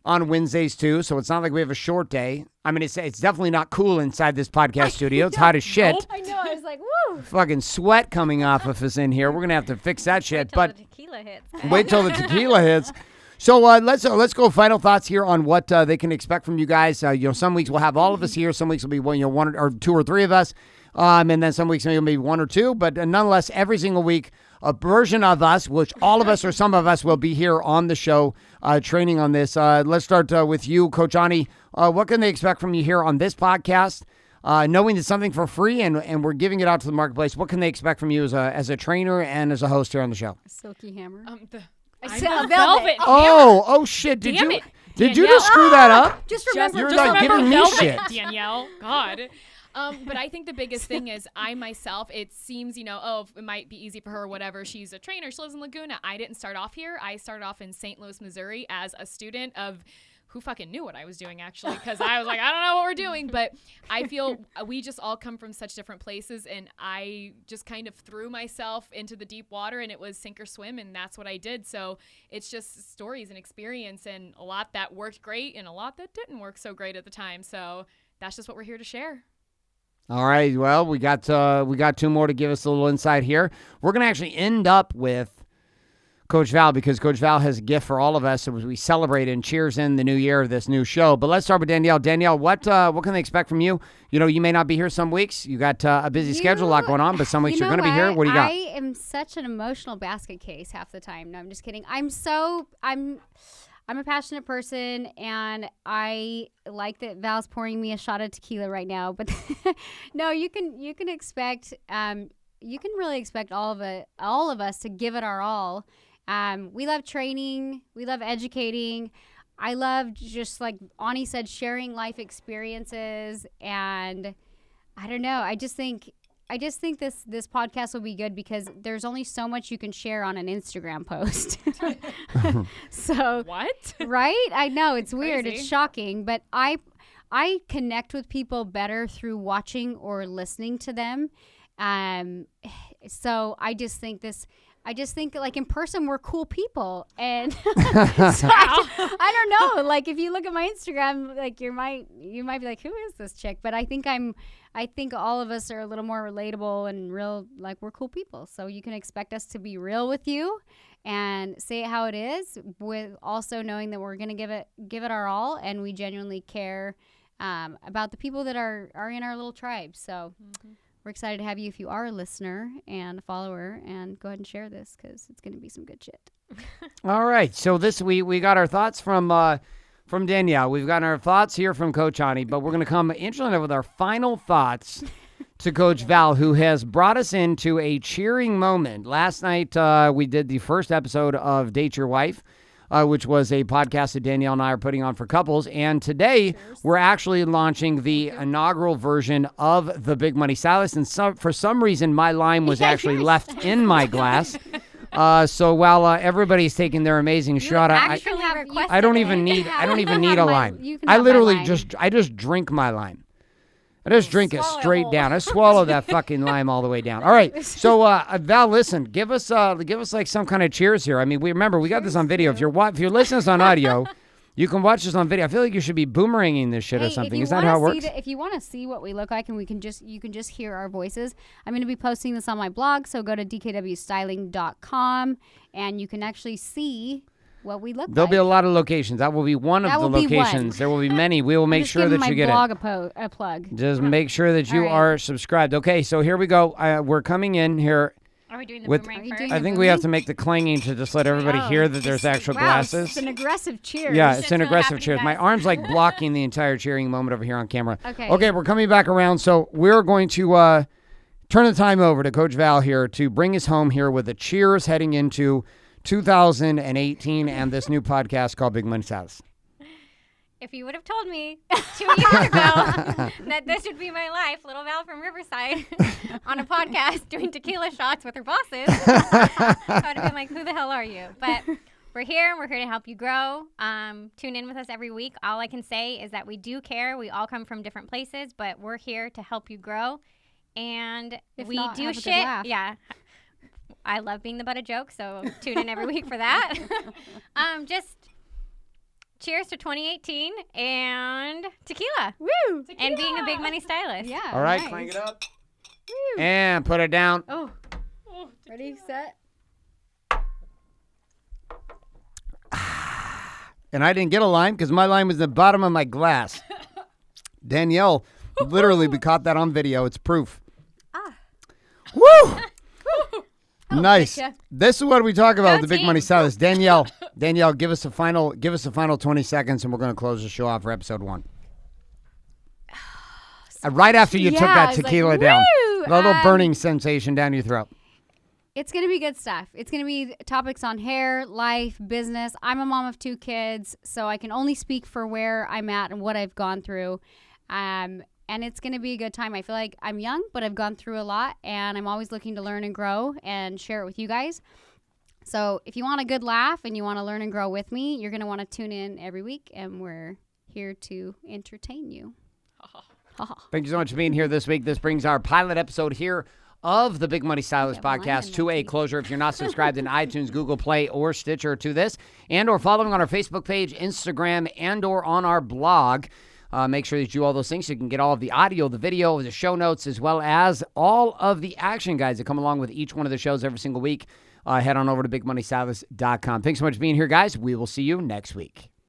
on Wednesdays too, so it's not like we have a short day. I mean, it's definitely not cool inside this podcast studio. It's hot as shit. I know. I was like, woo. Fucking sweat coming off of us in here. We're gonna have to fix that shit. But the tequila hits. Wait till the tequila hits. So let's go final thoughts here on what they can expect from you guys. Some weeks we'll have all of us here. Some weeks will be one or 2 or 3 of us, and then some weeks maybe 1 or 2. But nonetheless, every single week, a version of us, which all of us or some of us will be here on the show, training on this. Let's start with you, Coach Ani. What can they expect from you here on this podcast? Knowing it's something for free and we're giving it out to the marketplace, what can they expect from you as a trainer and as a host here on the show? Silky hammer. I said velvet. Oh shit! Did you just screw that up? Just remember, You're like giving me shit, Danielle. God. But I think the biggest thing is I myself, it seems, it might be easy for her or whatever. She's a trainer. She lives in Laguna. I didn't start off here. I started off in St. Louis, Missouri as a student of who fucking knew what I was doing, actually, because I was like, I don't know what we're doing. But I feel we just all come from such different places, and I just kind of threw myself into the deep water, and it was sink or swim, and that's what I did. So it's just stories and experience, and a lot that worked great and a lot that didn't work so great at the time. So that's just what we're here to share. All right. Well, we got 2 more to give us a little insight here. We're going to actually end up with Coach Val, because Coach Val has a gift for all of us as we celebrate and cheers in the new year of this new show. But let's start with Danielle. Danielle, what can they expect from you? You may not be here some weeks. You got a busy schedule, a lot going on, but some weeks you're going to be here. What do you got? I am such an emotional basket case half the time. No, I'm just kidding. I'm a passionate person, and I like that Val's pouring me a shot of tequila right now. But no, you can expect you can really expect all of us to give it our all. We love training. We love educating. I love, just like Ani said, sharing life experiences. And I don't know. I just think this podcast will be good because there's only so much you can share on an Instagram post. So what? Right? I know it's weird. Crazy. It's shocking, but I connect with people better through watching or listening to them. So I just think like in person we're cool people, and so I don't know. Like if you look at my Instagram, like you might be like, who is this chick? But I think all of us are a little more relatable and real. Like we're cool people, so you can expect us to be real with you and say it how it is, with also knowing that we're gonna give it our all, and we genuinely care about the people that are in our little tribe. So. Mm-hmm. we're excited to have you if you are a listener and a follower, and go ahead and share this because it's going to be some good shit. All right. So we got our thoughts from Danielle. We've got our thoughts here from Coach Ani, but we're going to come interestingly with our final thoughts to Coach Val, who has brought us into a cheering moment. Last night, we did the first episode of Date Your Wife, which was a podcast that Danielle and I are putting on for couples. And today, we're actually launching the inaugural version of the Big Money Stylist. And for some reason, my lime was actually left in my glass. So while everybody's taking their amazing shot, I don't even need a lime. I literally just drink my lime. I just drink it straight down. I swallow that fucking lime all the way down. All right. So Val, listen, give us like some kind of cheers here. I mean, we got this on video. If you're listening to this on audio, you can watch this on video. I feel like you should be boomeranging this shit or something. Is that how it works? If you want to see what we look like and you can just hear our voices, I'm going to be posting this on my blog. So go to dkwstyling.com and you can actually see what we look like. There'll be a lot of locations. That will be one of the locations. There will be many. We will make sure that you get it. I'm just giving my blog a plug. Just make sure that you are subscribed. Okay, so here we go. We're coming in here. Are we doing the boomerang first? I think we have to make the clanging to just let everybody hear that there's actual glasses. It's an aggressive cheer. Yeah, it's an aggressive cheer. My arm's like blocking the entire cheering moment over here on camera. Okay, we're coming back around. So we're going to turn the time over to Coach Val here to bring us home here with the cheers heading into 2018 and this new podcast called Big Money Stylist. If you would have told me 2 years ago that this would be my life, little Val from Riverside on a podcast doing tequila shots with her bosses, I would have been like, who the hell are you? But we're here and we're here to help you grow. Tune in with us every week. All I can say is that we do care. We all come from different places, but we're here to help you grow. And we do shit. Yeah. I love being the butt of jokes, so tune in every week for that. Just cheers to 2018 and tequila. Woo! Tequila. And being a big money stylist. Yeah. All right, clank it up. Woo. And put it down. Oh. Ready, set. And I didn't get a lime because my lime was at the bottom of my glass. Danielle, literally, we caught that on video. It's proof. Woo! Nice. This is what we talk about with the Big Money Stylist. Danielle, give us a final 20 seconds, and we're going to close the show off for episode 1. Right after you took that tequila down, a little burning sensation down your throat. It's going to be good stuff. It's going to be topics on hair, life, business. I'm a mom of 2 kids, so I can only speak for where I'm at and what I've gone through. And it's going to be a good time. I feel like I'm young, but I've gone through a lot, and I'm always looking to learn and grow and share it with you guys. So if you want a good laugh and you want to learn and grow with me, you're going to want to tune in every week, and we're here to entertain you. Thank you so much for being here this week. This brings our pilot episode here of the Big Money Stylist podcast to a closure. If you're not subscribed in iTunes, Google Play, or Stitcher to this, and or following on our Facebook page, Instagram, and or on our blog, make sure that you do all those things so you can get all of the audio, the video, the show notes, as well as all of the action guides that come along with each one of the shows every single week. Head on over to bigmoneystylist.com. Thanks so much for being here, guys. We will see you next week.